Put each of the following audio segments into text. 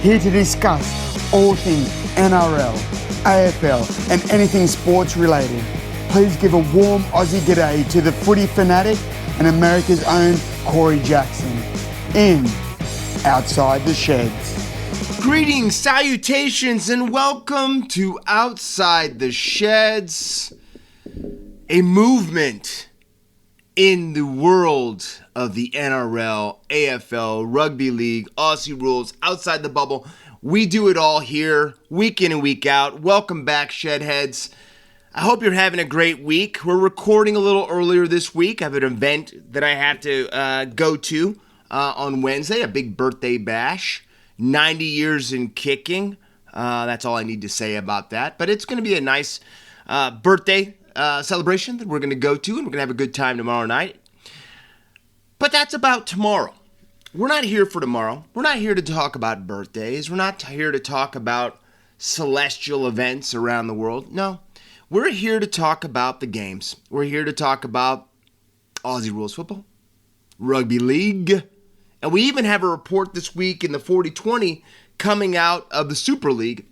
here to discuss all things NRL, AFL and anything sports related. Please give a warm Aussie g'day to the footy fanatic and America's own Corey Jackson in Outside the Sheds. Greetings, salutations, and welcome to Outside the Sheds, a movement in the world of the NRL, AFL, Rugby League, Aussie rules, outside the bubble. We do it all here, week in and week out. Welcome back, Shedheads. I hope you're having a great week. We're recording a little earlier this week. I have an event that I have to go to on Wednesday, a big birthday bash. 90 years in kicking. That's all I need to say about that. But it's going to be a nice birthday celebration that we're going to go to, and we're going to have a good time tomorrow night. But that's about tomorrow. We're not here for tomorrow. We're not here to talk about birthdays. We're not here to talk about celestial events around the world. No. We're here to talk about the games. We're here to talk about Aussie rules football, Rugby League, and we even have a report this week in the 40-20 coming out of the Super League,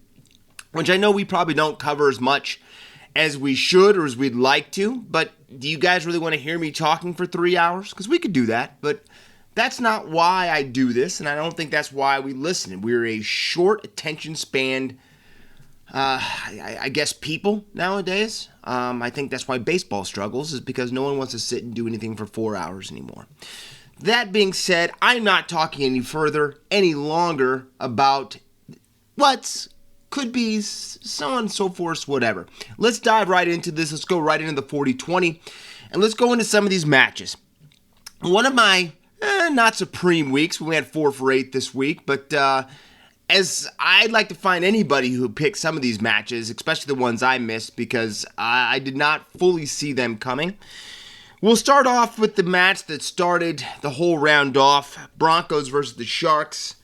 which I know we probably don't cover as much as we should or as we'd like to, but do you guys really want to hear me talking for 3 hours? Because we could do that, but that's not why I do this, and I don't think that's why we listen. We're a short attention span, I guess, people nowadays. I think that's why baseball struggles, is because no one wants to sit and do anything for 4 hours anymore. That being said, I'm not talking any longer about what could be so on and so forth, whatever. Let's dive right into this. Let's go right into the 40-20, and let's go into some of these matches. One of my not supreme weeks, we had 4 for 8 this week, but as I'd like to find anybody who picked some of these matches, especially the ones I missed, because I did not fully see them coming. We'll start off with the match that started the whole round off, Broncos versus the Sharks.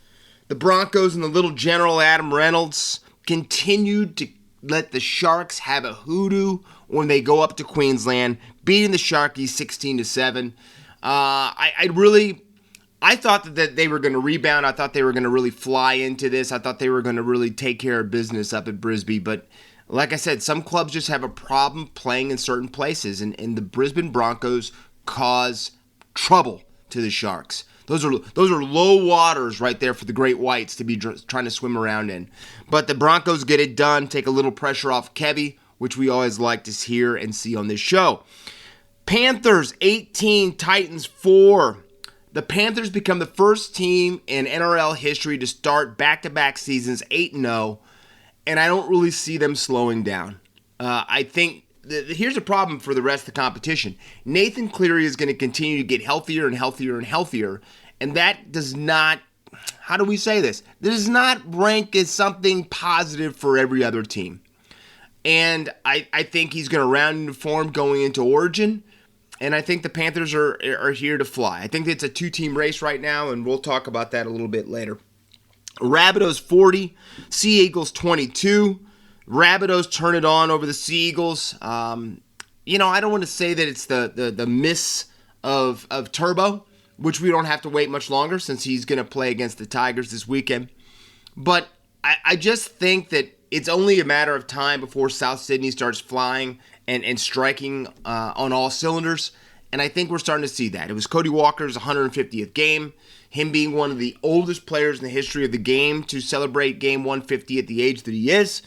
The Broncos and the little general Adam Reynolds continued to let the Sharks have a hoodoo when they go up to Queensland, beating the Sharkies 16-7. I thought that they were going to rebound. I thought they were going to really fly into this. I thought they were going to really take care of business up at Brisbane, but like I said, some clubs just have a problem playing in certain places, and the Brisbane Broncos cause trouble to the Sharks. Those are low waters right there for the Great Whites to be trying to swim around in. But the Broncos get it done, take a little pressure off Kevy, which we always like to hear and see on this show. Panthers 18, Titans 4. The Panthers become the first team in NRL history to start back-to-back seasons 8-0. And I don't really see them slowing down. I think here's a problem for the rest of the competition. Nathan Cleary is going to continue to get healthier and healthier and healthier. And that does not, how do we say this? That does not rank as something positive for every other team. And I think he's going to round into form going into Origin. And I think the Panthers are here to fly. I think it's a 2-team race right now, and we'll talk about that a little bit later. Rabbitohs 40, Sea Eagles 22. Rabbitohs turn it on over the Sea Eagles. I don't want to say that it's the miss of Turbo, which we don't have to wait much longer since he's going to play against the Tigers this weekend. But I just think that it's only a matter of time before South Sydney starts flying and striking on all cylinders. And I think we're starting to see that. It was Cody Walker's 150th game. Him being one of the oldest players in the history of the game to celebrate game 150 at the age that he is.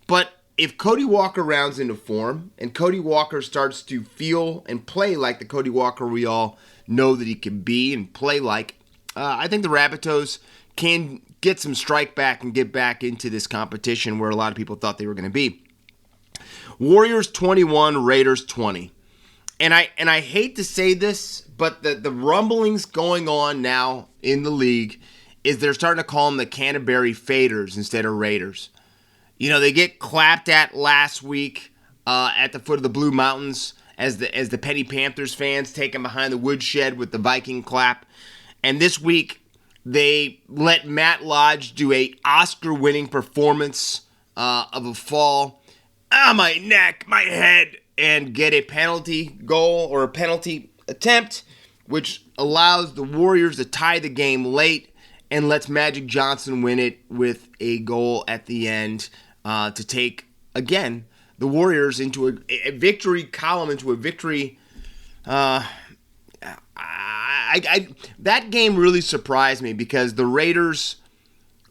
But if Cody Walker rounds into form and Cody Walker starts to feel and play like the Cody Walker we all know that he can be and play like, I think the Rabbitohs can get some strike back and get back into this competition where a lot of people thought they were going to be. Warriors 21, Raiders 20. And I hate to say this, but the rumblings going on now in the league is they're starting to call them the Canterbury Faders instead of Raiders. They get clapped at last week at the foot of the Blue Mountains as the Penny Panthers fans take them behind the woodshed with the Viking clap. And this week they let Matt Lodge do a Oscar-winning performance of a fall. My neck, my head, and get a penalty goal or a penalty attempt, which allows the Warriors to tie the game late and lets Magic Johnson win it with a goal at the end to take, again, the Warriors into a victory column, into a victory. That game really surprised me because the Raiders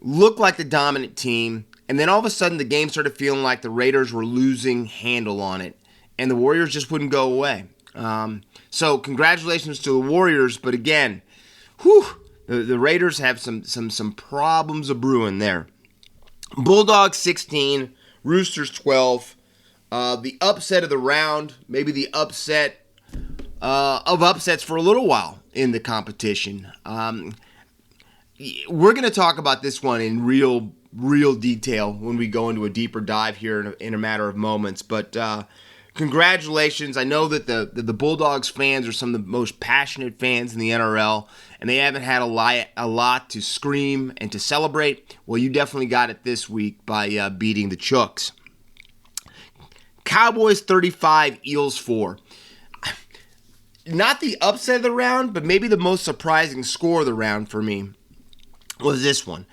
looked like the dominant team, and then all of a sudden the game started feeling like the Raiders were losing handle on it, and the Warriors just wouldn't go away. So congratulations to the Warriors, but again, the Raiders have some problems a brewing there. Bulldogs 16, Roosters 12. The upset of the round, maybe the upset of upsets for a little while in the competition. We're going to talk about this one in real detail when we go into a deeper dive here in a matter of moments. But congratulations. I know that the Bulldogs fans are some of the most passionate fans in the NRL, and they haven't had a lot to scream and to celebrate. Well, you definitely got it this week by beating the Chooks. Cowboys 35, Eels 4. Not the upset of the round, but maybe the most surprising score of the round for me was this one.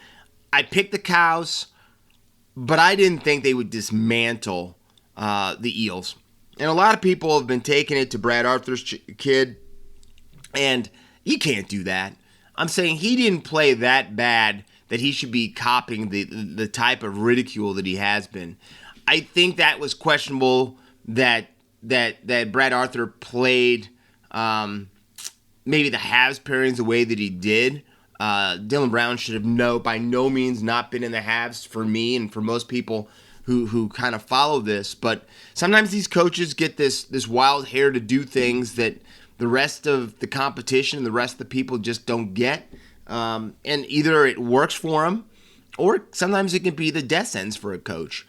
I picked the Cows, but I didn't think they would dismantle the Eels. And a lot of people have been taking it to Brad Arthur's kid, and he can't do that. I'm saying he didn't play that bad that he should be copying the type of ridicule that he has been. I think that was questionable that Brad Arthur played maybe the halves pairings the way that he did. Dylan Brown should have by no means not been in the halves for me and for most people who kind of follow this. But sometimes these coaches get this wild hair to do things that the rest of the competition, the rest of the people just don't get. And either it works for them, or sometimes it can be the death sentence for a coach.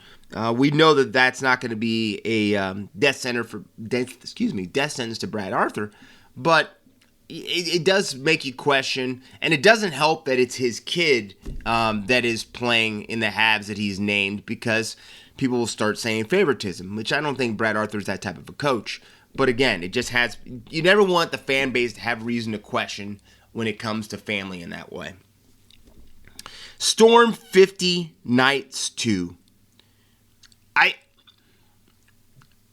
We know that that's not going to be a death sentence to Brad Arthur, but it does make you question, and it doesn't help that it's his kid that is playing in the halves that he's named, because people will start saying favoritism, which I don't think Brad Arthur's that type of a coach. But again, it just has, you never want the fan base to have reason to question when it comes to family in that way. Storm 50, Knights 2.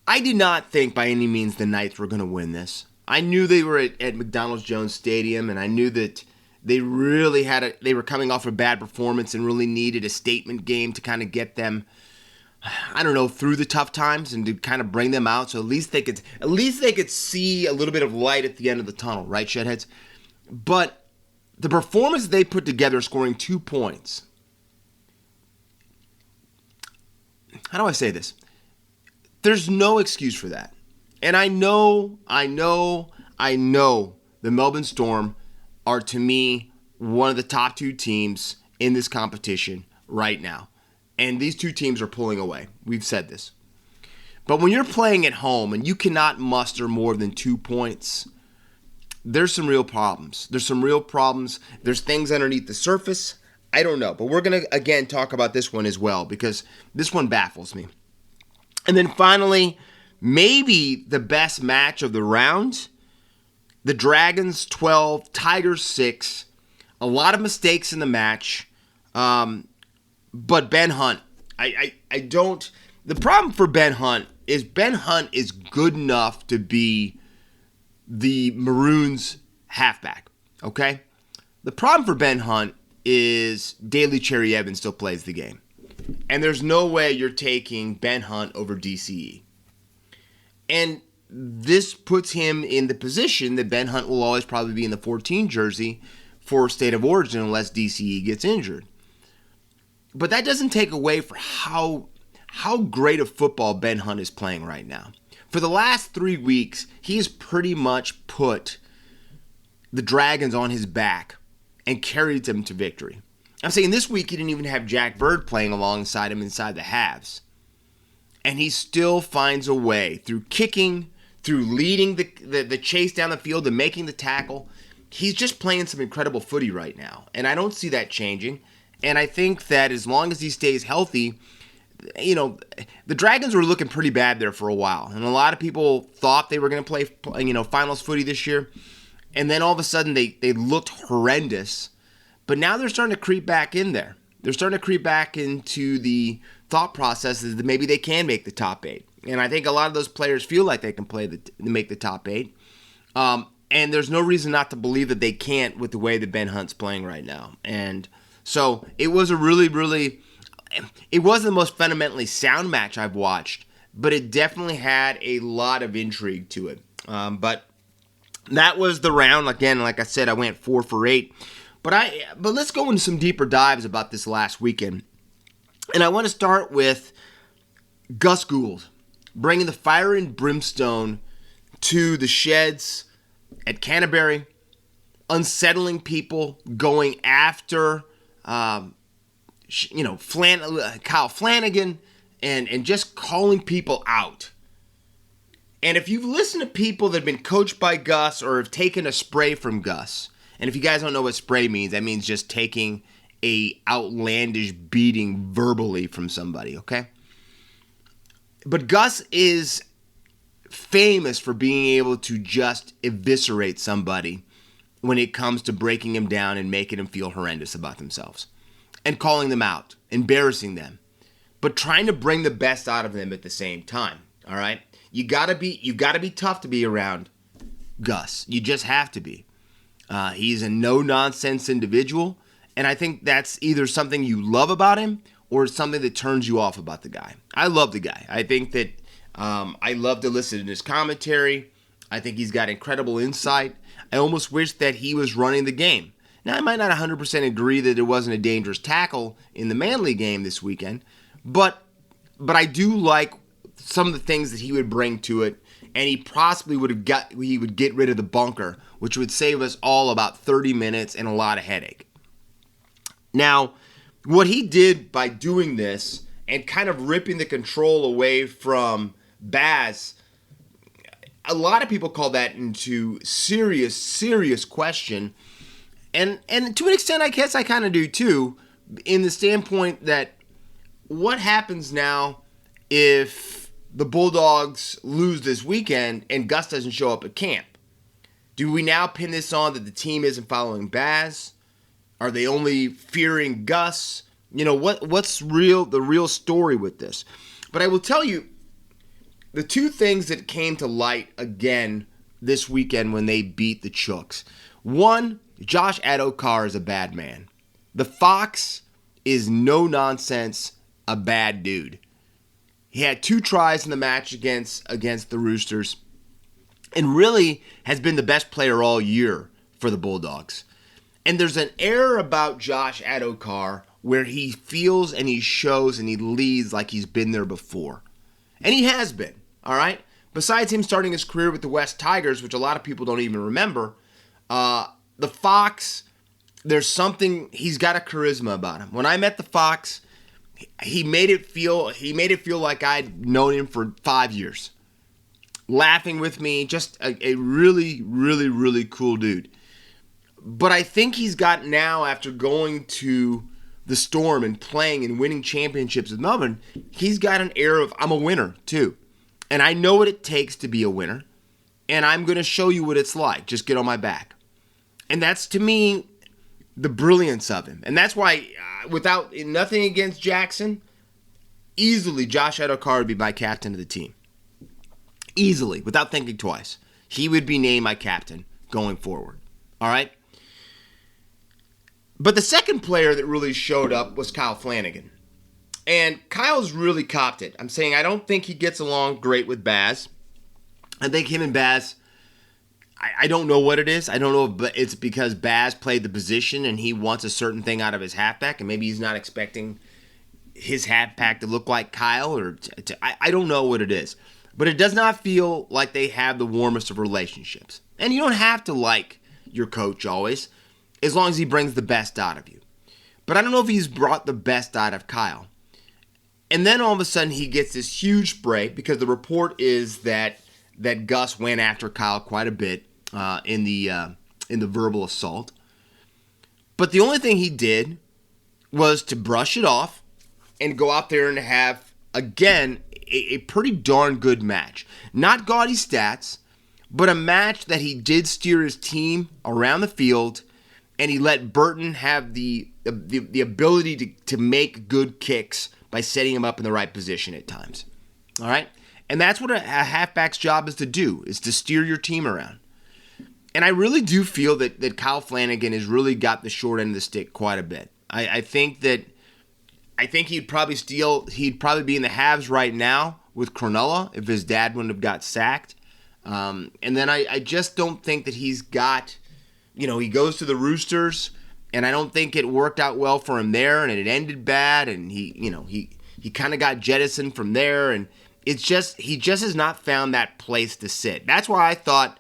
I did not think by any means the Knights were going to win this. I knew they were at McDonald's Jones Stadium, and I knew that they really they were coming off a bad performance and really needed a statement game to kind of get them, I don't know, through the tough times and to kind of bring them out, so at least they could see a little bit of light at the end of the tunnel, right, Shedheads? But the performance they put together, scoring 2 points. How do I say this? There's no excuse for that. And I know the Melbourne Storm are, to me, one of the top two teams in this competition right now. And these two teams are pulling away. We've said this. But when you're playing at home and you cannot muster more than 2 points, there's some real problems. There's things underneath the surface. I don't know. But we're going to, again, talk about this one as well, because this one baffles me. And then finally, maybe the best match of the round, the Dragons 12, Tigers 6. A lot of mistakes in the match. But Ben Hunt, the problem for Ben Hunt is good enough to be the Maroons halfback, okay? The problem for Ben Hunt is Daly Cherry Evans still plays the game. And there's no way you're taking Ben Hunt over DCE. And this puts him in the position that Ben Hunt will always probably be in the 14 jersey for State of Origin unless DCE gets injured. But that doesn't take away from how great of football Ben Hunt is playing right now. For the last 3 weeks, he has pretty much put the Dragons on his back and carried them to victory. I'm saying this week he didn't even have Jack Bird playing alongside him inside the halves. And he still finds a way through kicking, through leading the chase down the field and making the tackle. He's just playing some incredible footy right now. And I don't see that changing. And I think that as long as he stays healthy, you know, the Dragons were looking pretty bad there for a while. And a lot of people thought they were going to play, finals footy this year. And then all of a sudden they looked horrendous. But now they're starting to creep back in there. They're starting to creep back into the thought processes that maybe they can make the top 8. And I think a lot of those players feel like they can make the top 8. And there's no reason not to believe that they can't with the way that Ben Hunt's playing right now. And so it was it wasn't the most fundamentally sound match I've watched, but it definitely had a lot of intrigue to it. But that was the round. Again, like I said, I went 4 for 8. But let's go into some deeper dives about this last weekend. And I want to start with Gus Gould, bringing the fire and brimstone to the sheds at Canterbury, unsettling people, going after Kyle Flanagan, and just calling people out. And if you've listened to people that have been coached by Gus or have taken a spray from Gus, and if you guys don't know what spray means, that means just taking a outlandish beating verbally from somebody, okay? But Gus is famous for being able to just eviscerate somebody when it comes to breaking them down and making them feel horrendous about themselves and calling them out, embarrassing them, but trying to bring the best out of them at the same time, all right? You gotta be tough to be around Gus. You just have to be. He's a no-nonsense individual, and I think that's either something you love about him or it's something that turns you off about the guy. I love the guy. I think that I love to listen to his commentary. I think he's got incredible insight. I almost wish that he was running the game. Now, I might not 100% agree that it wasn't a dangerous tackle in the Manly game this weekend, but I do like some of the things that he would bring to it, and he would get rid of the bunker, which would save us all about 30 minutes and a lot of headache. Now, what he did by doing this and kind of ripping the control away from Baz, a lot of people call that into serious question. And to an extent, I guess I kind of do too, in the standpoint that what happens now if the Bulldogs lose this weekend and Gus doesn't show up at camp? Do we now pin this on that the team isn't following Baz? Are they only fearing Gus? You know, what's the real story with this? But I will tell you, the two things that came to light again this weekend when they beat the Chooks. One, Josh Adokar is a bad man. The Fox is no nonsense, a bad dude. He had 2 tries in the match against the Roosters and really has been the best player all year for the Bulldogs. And there's an air about Josh Adokar where he feels and he shows and he leads like he's been there before. And he has been, all right? Besides him starting his career with the West Tigers, which a lot of people don't even remember, the Fox, there's something, he's got a charisma about him. When I met the Fox, he made it feel like I'd known him for 5 years. Laughing with me, just a really, really, really cool dude. But I think he's got now, after going to the Storm and playing and winning championships with Melbourne, he's got an air of, I'm a winner too. And I know what it takes to be a winner. And I'm going to show you what it's like. Just get on my back. And that's, to me, the brilliance of him. And that's why, without nothing against Jackson, easily Josh Adokar would be my captain of the team. Easily, without thinking twice. He would be named my captain going forward. All right? But the second player that really showed up was Kyle Flanagan. And Kyle's really copped it. I'm saying I don't think he gets along great with Baz. I think him and Baz, I don't know what it is. I don't know if it's because Baz played the position and he wants a certain thing out of his halfback, and maybe he's not expecting his halfback to look like Kyle. I don't know what it is. But it does not feel like they have the warmest of relationships. And you don't have to like your coach always, as long as he brings the best out of you. But I don't know if he's brought the best out of Kyle. And then all of a sudden he gets this huge spray, because the report is that Gus went after Kyle quite a bit in the verbal assault. But the only thing he did was to brush it off and go out there and have, again, a pretty darn good match. Not gaudy stats, but a match that he did steer his team around the field and he let Burton have the ability to make good kicks by setting him up in the right position at times. All right? And that's what a halfback's job is to do, is to steer your team around. And I really do feel that Kyle Flanagan has really got the short end of the stick quite a bit. I think he'd probably be in the halves right now with Cronulla if his dad wouldn't have got sacked. And then I just don't think that he's got, he goes to the Roosters, and I don't think it worked out well for him there, and it ended bad, and he kind of got jettisoned from there, and he just has not found that place to sit. That's why I thought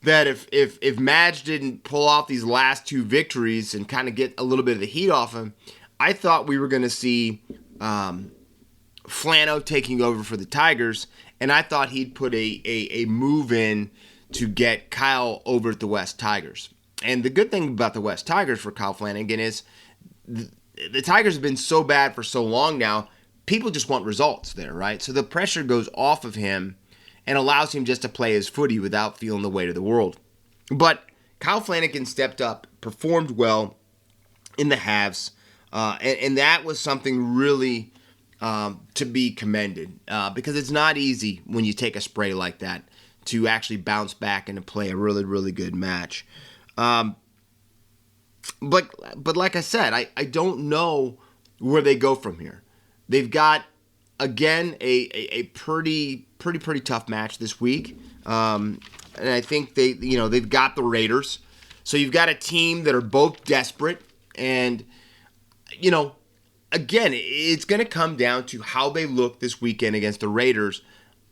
that if Madge didn't pull off these last two victories and kind of get a little bit of the heat off him, I thought we were going to see Flano taking over for the Tigers, and I thought he'd put a move in to get Kyle over at the West Tigers. And the good thing about the West Tigers for Kyle Flanagan is the Tigers have been so bad for so long now, people just want results there, right? So the pressure goes off of him and allows him just to play his footy without feeling the weight of the world. But Kyle Flanagan stepped up, performed well in the halves, and that was something really to be commended, because it's not easy when you take a spray like that to actually bounce back and to play a really, really good match. But like I said, I don't know where they go from here. They've got, again, a pretty tough match this week, and I think they've got the Raiders. So you've got a team that are both desperate, and again, it's going to come down to how they look this weekend against the Raiders,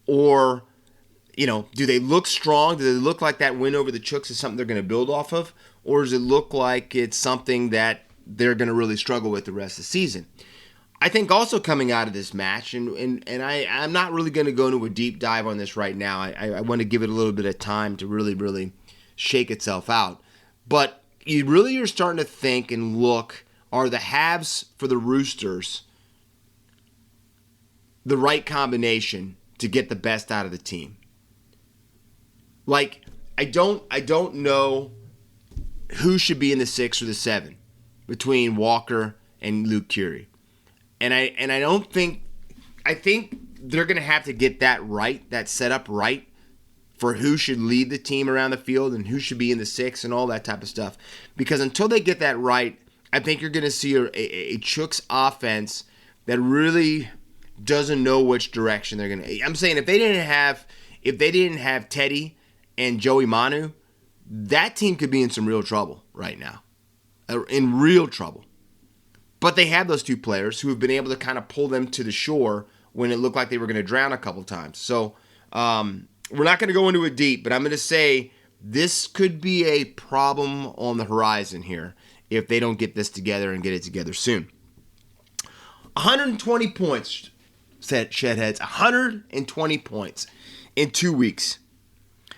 or do they look strong? Do they look like that win over the Chooks is something they're going to build off of, or does it look like it's something that they're going to really struggle with the rest of the season? I think also coming out of this match, and I'm not really going to go into a deep dive on this right now. I want to give it a little bit of time to really, really shake itself out. But you really are starting to think and look, are the halves for the Roosters the right combination to get the best out of the team? Like, I don't know who should be in the 6 or the 7 between Walker and Luke Keary. And I don't think, I think they're going to have to get that right, that setup right, for who should lead the team around the field and who should be in the 6 and all that type of stuff. Because until they get that right, I think you're going to see a Chooks offense that really doesn't know which direction they're going to. I'm saying if they didn't have Teddy and Joey Manu, that team could be in some real trouble right now, in real trouble. But they have those two players who have been able to kind of pull them to the shore when it looked like they were going to drown a couple times. So we're not going to go into it deep, but I'm going to say this could be a problem on the horizon here if they don't get this together and get it together soon. 120 points, said Shedheads. 120 points in 2 weeks.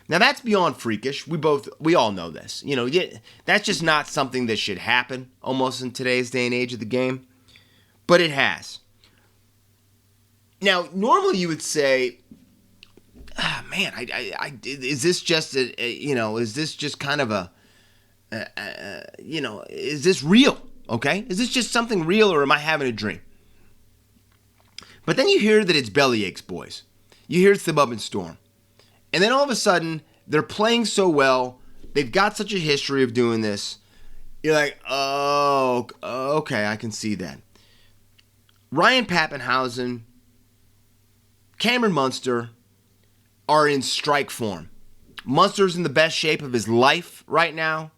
Now that's beyond freakish. We all know this. That's just not something that should happen almost in today's day and age of the game, but it has. Now, normally you would say, man, is this just is this just kind of is this real? Okay, is this just something real, or am I having a dream? But then you hear that it's Bellyaches boys. You hear it's the Bub and Storm. And then all of a sudden, they're playing so well. They've got such a history of doing this. You're like, oh, okay, I can see that. Ryan Papenhuyzen, Cameron Munster are in strike form. Munster's in the best shape of his life right now.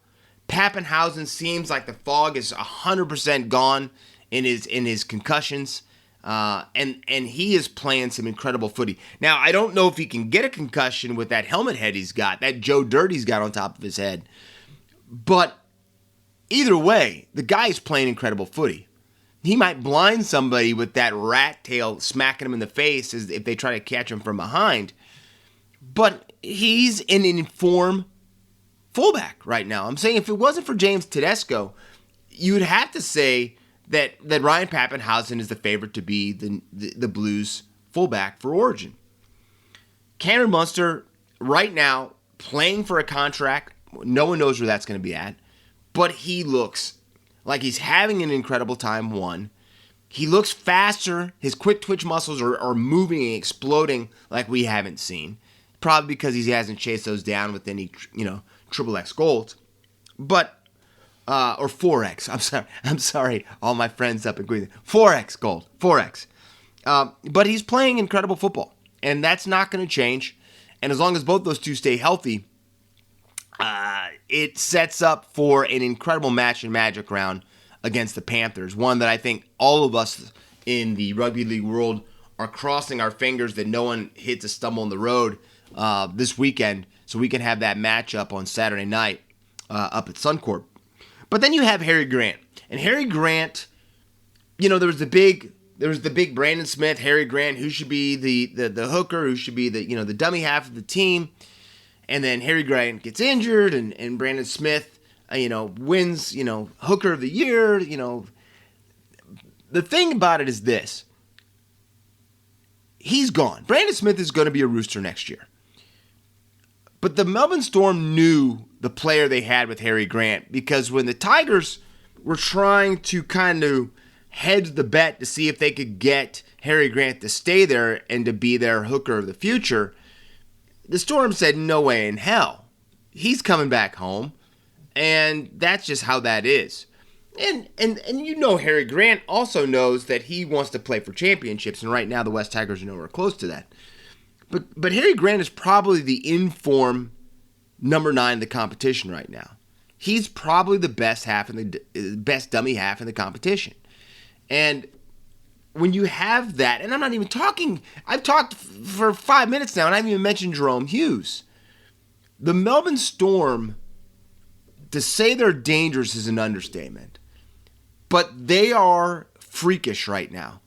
Papenhuyzen seems like the fog is 100% gone in his concussions. And he is playing some incredible footy. Now, I don't know if he can get a concussion with that helmet head he's got, that Joe Dirt he's got on top of his head. But either way, the guy is playing incredible footy. He might blind somebody with that rat tail smacking him in the face as if they try to catch him from behind. But he's an informed fullback right now. I'm saying if it wasn't for James Tedesco, you would have to say that Ryan Papenhuyzen is the favorite to be the Blues fullback for Origin. Cameron Munster, right now, playing for a contract. No one knows where that's going to be at. but he looks like he's having an incredible time, one. He looks faster. His quick twitch muscles are moving and exploding like we haven't seen. Probably because he hasn't chased those down with any, triple X golds. But, or 4X. I'm sorry, all my friends up in Queensland. 4X gold. 4X. But he's playing incredible football. And that's not going to change. And as long as both those two stay healthy, it sets up for an incredible match in Magic Round against the Panthers. One that I think all of us in the rugby league world are crossing our fingers that no one hits a stumble in the road this weekend, so we can have that matchup on Saturday night up at Suncorp. But then you have Harry Grant, and Harry Grant, there was the big Brandon Smith, Harry Grant, who should be the hooker, who should be the dummy half of the team, and then Harry Grant gets injured, and Brandon Smith, wins, hooker of the year. The thing about it is this: he's gone. Brandon Smith is going to be a Rooster next year. But the Melbourne Storm knew the player they had with Harry Grant, because when the Tigers were trying to kind of hedge the bet to see if they could get Harry Grant to stay there and to be their hooker of the future, the Storm said, no way in hell. He's coming back home, and that's just how that is. And Harry Grant also knows that he wants to play for championships, and right now the West Tigers are nowhere close to that. But Harry Grant is probably the in-form number 9 in the competition right now. He's probably the best best dummy half in the competition. And when you have that, and I'm not even talking, I've talked for 5 minutes now, and I haven't even mentioned Jerome Hughes. The Melbourne Storm, to say they're dangerous is an understatement. But they are freakish right now.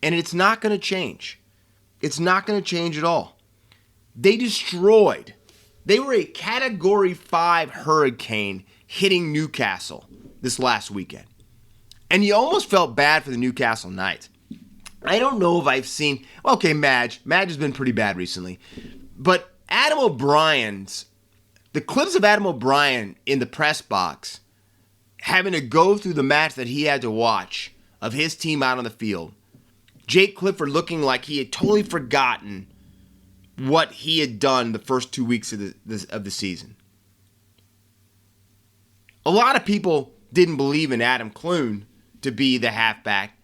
And it's not going to change. It's not going to change at all. They were a Category 5 hurricane hitting Newcastle this last weekend. And you almost felt bad for the Newcastle Knights. I don't know if I've seen... Okay, Madge has been pretty bad recently. But Adam O'Brien's... The clips of Adam O'Brien in the press box having to go through the match that he had to watch of his team out on the field. Jake Clifford looking like he had totally forgotten what he had done the first 2 weeks of the season. A lot of people didn't believe in Adam Clune to be the halfback,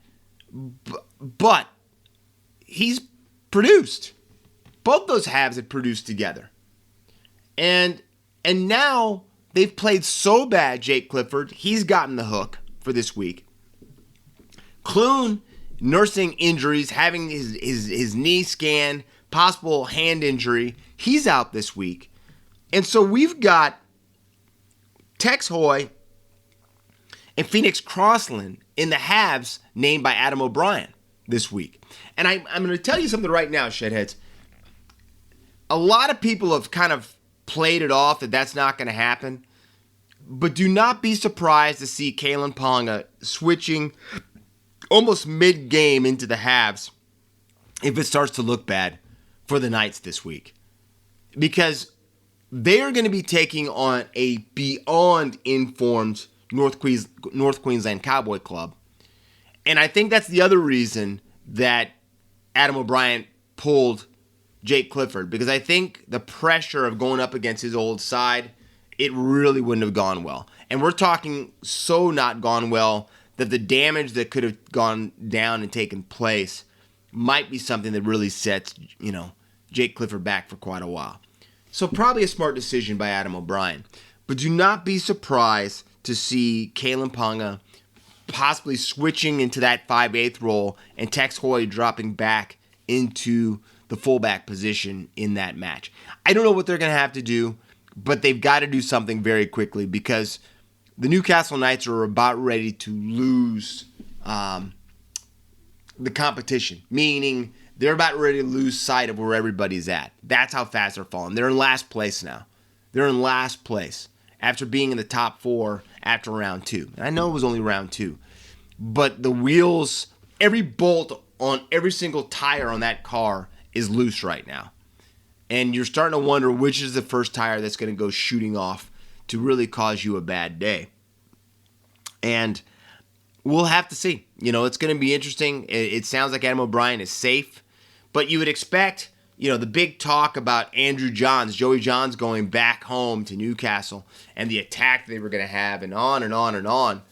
but he's produced. Both those halves have produced together. And now they've played so bad, Jake Clifford, he's gotten the hook for this week. Clune nursing injuries, having his knee scanned, possible hand injury. He's out this week. And so we've got Tex Hoy and Phoenix Crossland in the halves named by Adam O'Brien this week. And I'm going to tell you something right now, Shedheads. A lot of people have kind of played it off that that's not going to happen. But do not be surprised to see Kalen Ponga switching almost mid-game into the halves if it starts to look bad for the Knights this week. Because they are going to be taking on a beyond informed North Queensland Cowboy Club. And I think that's the other reason that Adam O'Brien pulled Jake Clifford. Because I think the pressure of going up against his old side, it really wouldn't have gone well. And we're talking so not gone well that the damage that could have gone down and taken place might be something that really sets, Jake Clifford back for quite a while. So probably a smart decision by Adam O'Brien. But do not be surprised to see Kalen Ponga possibly switching into that 5/8 role and Tex Hoy dropping back into the fullback position in that match. I don't know what they're going to have to do, but they've got to do something very quickly because the Newcastle Knights are about ready to lose the competition, meaning they're about ready to lose sight of where everybody's at. That's how fast they're falling. They're in last place now. They're in last place after being in the top 4 after round 2. And I know it was only round 2, but the wheels, every bolt on every single tire on that car is loose right now. And you're starting to wonder which is the first tire that's going to go shooting off to really cause you a bad day. And we'll have to see. It's going to be interesting. It sounds like Adam O'Brien is safe, but you would expect, the big talk about Joey Johns going back home to Newcastle and the attack they were going to have and on and on and on.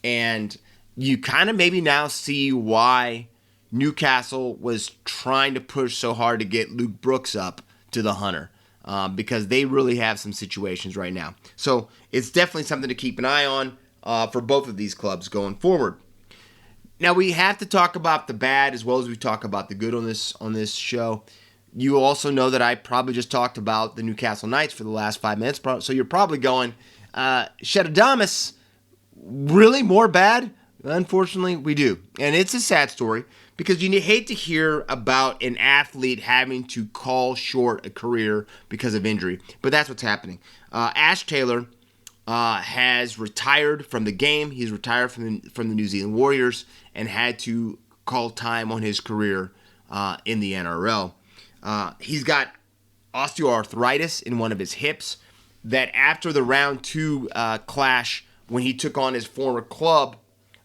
And you kind of maybe now see why Newcastle was trying to push so hard to get Luke Brooks up to the Hunter, because they really have some situations right now. So it's definitely something to keep an eye on for both of these clubs going forward. Now we have to talk about the bad as well as we talk about the good on this show. You also know that I probably just talked about the Newcastle Knights for the last 5 minutes, so you're probably going, Shedadamas, really more bad? Unfortunately, we do. And it's a sad story because you hate to hear about an athlete having to call short a career because of injury, but that's what's happening. Ash Taylor has retired from the game. He's retired from the New Zealand Warriors and had to call time on his career in the NRL. He's got osteoarthritis in one of his hips that after the round 2 clash when he took on his former club,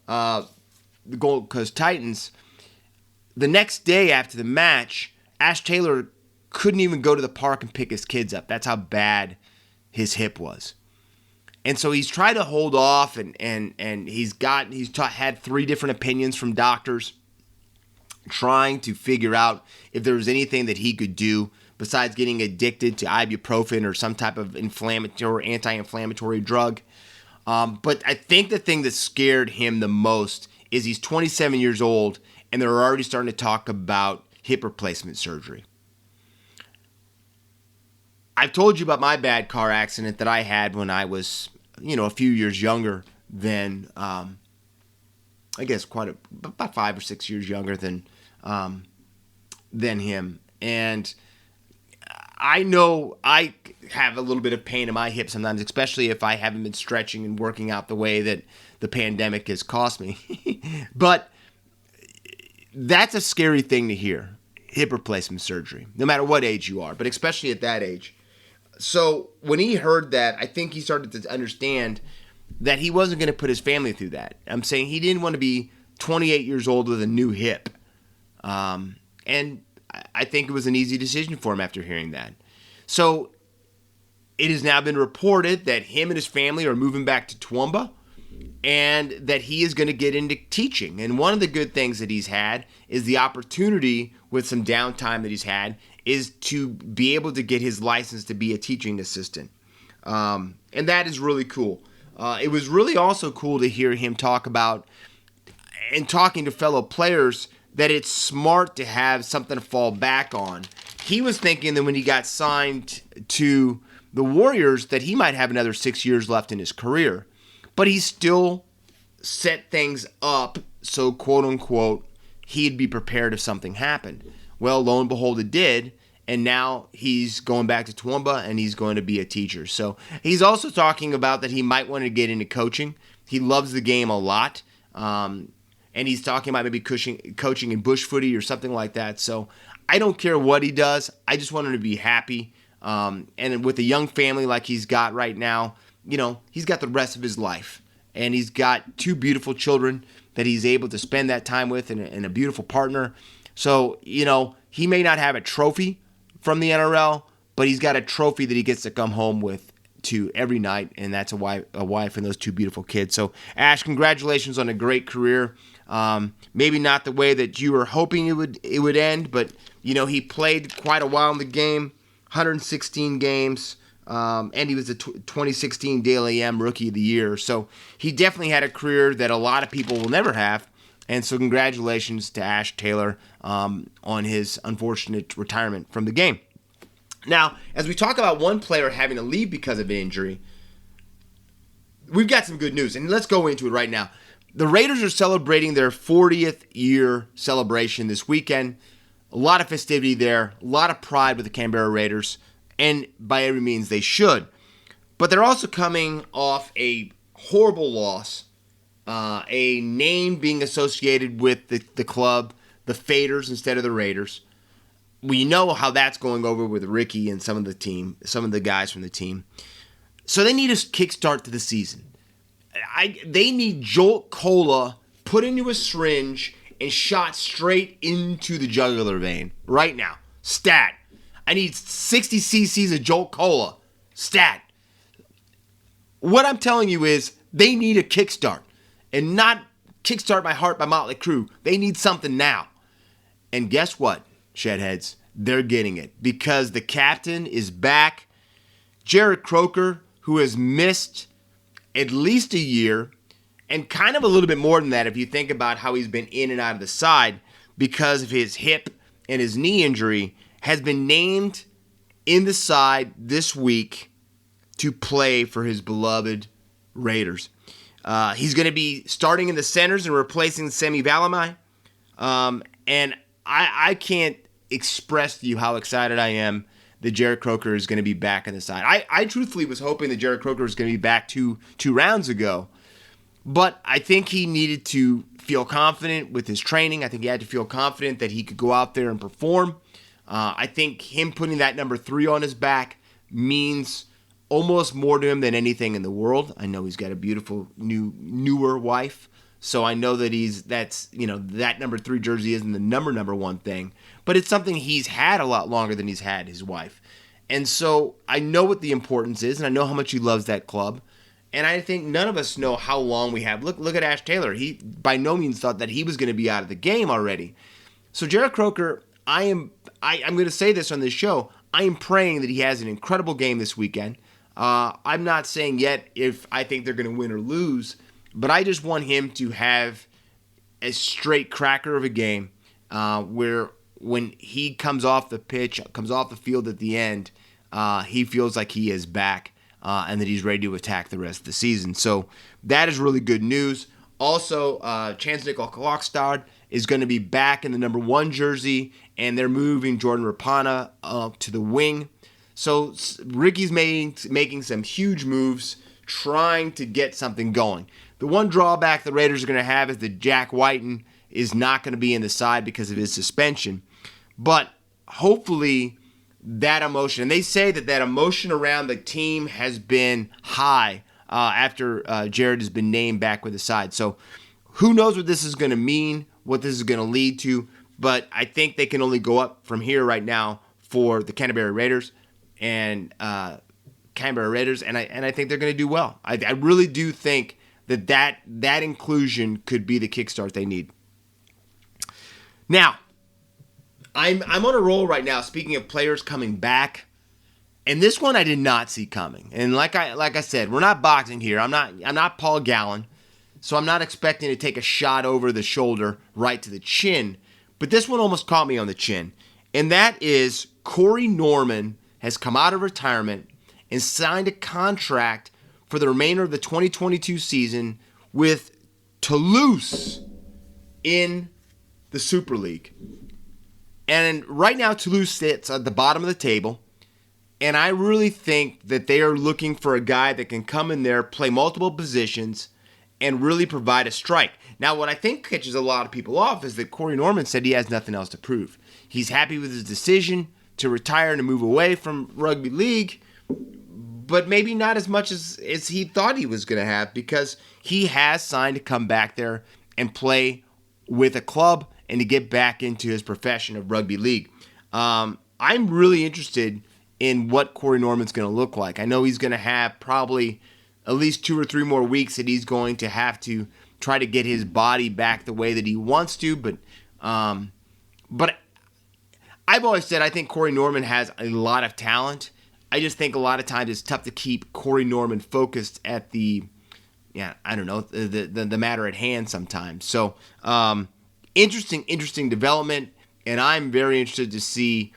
the Gold Coast Titans, the next day after the match, Ash Taylor couldn't even go to the park and pick his kids up. That's how bad his hip was. And so he's tried to hold off, and had 3 different opinions from doctors trying to figure out if there was anything that he could do besides getting addicted to ibuprofen or some type of anti-inflammatory drug. But I think the thing that scared him the most is he's 27 years old, and they're already starting to talk about hip replacement surgery. I've told you about my bad car accident that I had when I was, a few years younger than, I guess about 5 or 6 years younger than him. And I know I have a little bit of pain in my hip sometimes, especially if I haven't been stretching and working out the way that the pandemic has cost me. But that's a scary thing to hear, hip replacement surgery, no matter what age you are, but especially at that age. So when he heard that, I think he started to understand that he wasn't going to put his family through that. I'm saying he didn't want to be 28 years old with a new hip. And I think it was an easy decision for him after hearing that. So it has now been reported that him and his family are moving back to Toowoomba and that he is going to get into teaching. And one of the good things that he's had is the opportunity with some downtime that he's had is to be able to get his license to be a teaching assistant. And that is really cool. It was really also cool to hear him talk about and talking to fellow players that it's smart to have something to fall back on. He was thinking that when he got signed to the Warriors that he might have another 6 years left in his career. But he still set things up so, quote unquote, he'd be prepared if something happened. Well, lo and behold, it did. And now he's going back to Toowoomba and he's going to be a teacher. So he's also talking about that he might want to get into coaching. He loves the game a lot. And he's talking about maybe coaching in bush footy or something like that. So I don't care what he does. I just want him to be happy. And with a young family like he's got right now, he's got the rest of his life. And he's got 2 beautiful children that he's able to spend that time with and a beautiful partner. So, he may not have a trophy from the NRL, but he's got a trophy that he gets to come home with to every night, and that's a wife and those 2 beautiful kids. So, Ash, congratulations on a great career. Maybe not the way that you were hoping it would end, but, he played quite a while in the game, 116 games. And he was the 2016 Daily M Rookie of the Year. So he definitely had a career that a lot of people will never have. And so congratulations to Ash Taylor on his unfortunate retirement from the game. Now, as we talk about one player having to leave because of an injury, we've got some good news. And let's go into it right now. The Raiders are celebrating their 40th year celebration this weekend. A lot of festivity there. A lot of pride with the Canberra Raiders. And by every means, they should. But they're also coming off a horrible loss, a name being associated with the club, the Faders instead of the Raiders. We know how that's going over with Ricky and some of the guys from the team. So they need a kickstart to the season. They need Jolt Cola put into a syringe and shot straight into the jugular vein right now. Stat. I need 60 cc's of Jolt Cola. Stat. What I'm telling you is they need a kickstart. And not Kickstart My Heart by Motley Crue. They need something now. And guess what, Shedheads? They're getting it. Because the captain is back. Jared Croker, who has missed at least a year, and kind of a little bit more than that if you think about how he's been in and out of the side because of his hip and his knee injury, has been named in the side this week to play for his beloved Raiders. He's going to be starting in the centers and replacing Semi Valamai. And I can't express to you how excited I am that Jared Croker is going to be back on the side. I truthfully was hoping that Jared Croker was going to be back two rounds ago. But I think he needed to feel confident with his training. I think he had to feel confident that he could go out there and perform. I think him putting that number 3 on his back means almost more to him than anything in the world. I know he's got a beautiful newer wife, so I know that that number 3 jersey isn't the number 1 thing, but it's something he's had a lot longer than he's had his wife. And so I know what the importance is, and I know how much he loves that club. And I think none of us know how long we have. Look at Ash Taylor. He by no means thought that he was going to be out of the game already. So Jared Croker, I'm going to say this on this show. I am praying that he has an incredible game this weekend. I'm not saying yet if I think they're going to win or lose, but I just want him to have a straight cracker of a game where when he comes off the pitch, comes off the field at the end, he feels like he is back. And that he's ready to attack the rest of the season. So that is really good news. Also, Chance Nickel-Klokstad is going to be back in the number 1 jersey, and they're moving Jordan Rapana to the wing. So Ricky's making some huge moves, trying to get something going. The one drawback the Raiders are going to have is that Jack Whiten is not going to be in the side because of his suspension. But hopefully that emotion, and they say that emotion around the team has been high after Jared has been named back with the side. So who knows what this is going to mean, what this is going to lead to, but I think they can only go up from here right now for the Canterbury Raiders, and I think they're going to do well. I really do think that inclusion could be the kickstart they need. Now, I'm on a roll right now, speaking of players coming back, and this one I did not see coming. And like I said, we're not boxing here. I'm not Paul Gallen, so I'm not expecting to take a shot over the shoulder right to the chin. But this one almost caught me on the chin, and that is Corey Norman has come out of retirement and signed a contract for the remainder of the 2022 season with Toulouse in the Super League. And right now, Toulouse sits at the bottom of the table. And I really think that they are looking for a guy that can come in there, play multiple positions, and really provide a strike. Now, what I think catches a lot of people off is that Corey Norman said he has nothing else to prove. He's happy with his decision to retire and to move away from rugby league, but maybe not as much as he thought he was going to have, because he has signed to come back there and play with a club and to get back into his profession of rugby league. I'm really interested in what Corey Norman's going to look like. I know he's going to have probably at least 2 or 3 more weeks that he's going to have to try to get his body back the way that he wants to. But I've always said I think Corey Norman has a lot of talent. I just think a lot of times it's tough to keep Corey Norman focused at the matter at hand sometimes. So, interesting development, and I'm very interested to see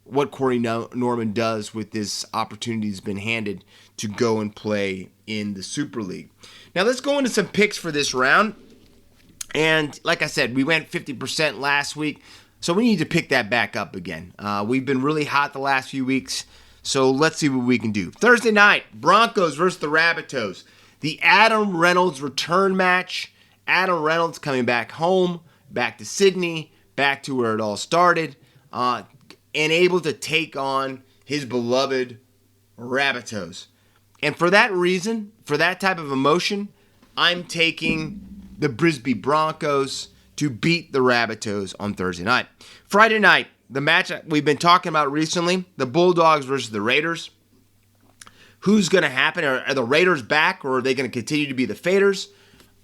what Corey Norman does with this opportunity he's been handed to go and play in the Super League. Now let's go into some picks for this round. And like I said, we went 50% last week, so we need to pick that back up again. We've been really hot the last few weeks, so let's see what we can do. Thursday night, Broncos versus the Rabbitohs. The Adam Reynolds return match. Adam Reynolds coming back home, back to Sydney, back to where it all started, and able to take on his beloved Rabbitohs. And for that reason, for that type of emotion, I'm taking the Brisbane Broncos to beat the Rabbitohs on Thursday night. Friday night, the match we've been talking about recently, the Bulldogs versus the Raiders. Who's going to happen? Are the Raiders back, or are they going to continue to be the Faders?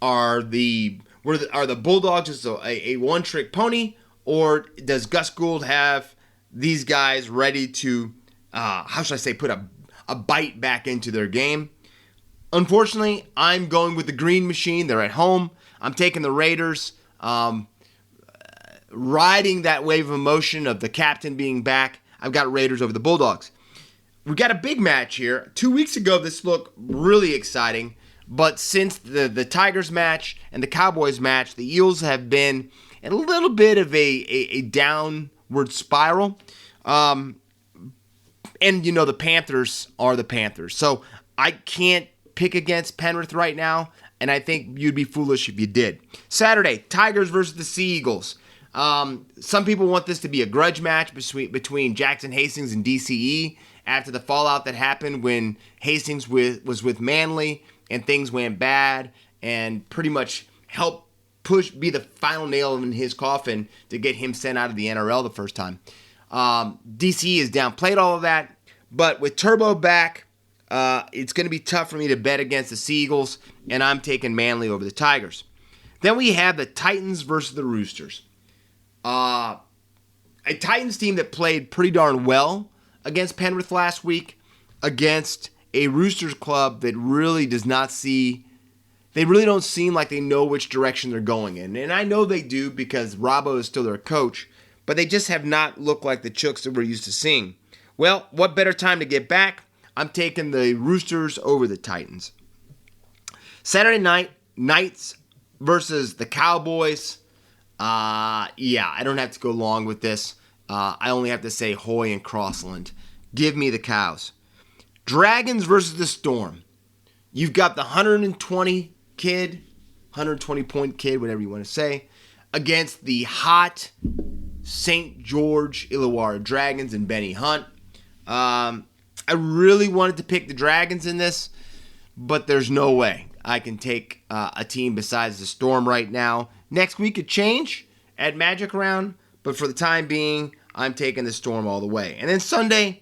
Are the Bulldogs just a one-trick pony, or does Gus Gould have these guys ready to, put a bite back into their game? Unfortunately, I'm going with the Green Machine. They're at home. I'm taking the Raiders, riding that wave of emotion of the captain being back. I've got Raiders over the Bulldogs. We've got a big match here. 2 weeks ago, this looked really exciting. But since the Tigers match and the Cowboys match, the Eels have been in a little bit of a downward spiral. And, the Panthers are the Panthers. So I can't pick against Penrith right now, and I think you'd be foolish if you did. Saturday, Tigers versus the Sea Eagles. Some people want this to be a grudge match between Jackson Hastings and DCE after the fallout that happened when Hastings was with Manly and things went bad, and pretty much helped be the final nail in his coffin to get him sent out of the NRL the first time. DCE has downplayed all of that, but with Turbo back, it's going to be tough for me to bet against the Sea Eagles, and I'm taking Manly over the Tigers. Then we have the Titans versus the Roosters. A Titans team that played pretty darn well against Penrith last week, against a Roosters club that really don't seem like they know which direction they're going in. And I know they do because Robbo is still their coach, but they just have not looked like the Chooks that we're used to seeing. Well, what better time to get back? I'm taking the Roosters over the Titans. Saturday night, Knights versus the Cowboys. I don't have to go long with this. I only have to say Hoy and Crossland. Give me the Cows. Dragons versus the Storm. You've got the 120-point kid, whatever you want to say, against the hot St. George Illawarra Dragons and Benny Hunt. I really wanted to pick the Dragons in this, but there's no way I can take a team besides the Storm right now. Next week could change at Magic Round, but for the time being, I'm taking the Storm all the way. And then Sunday,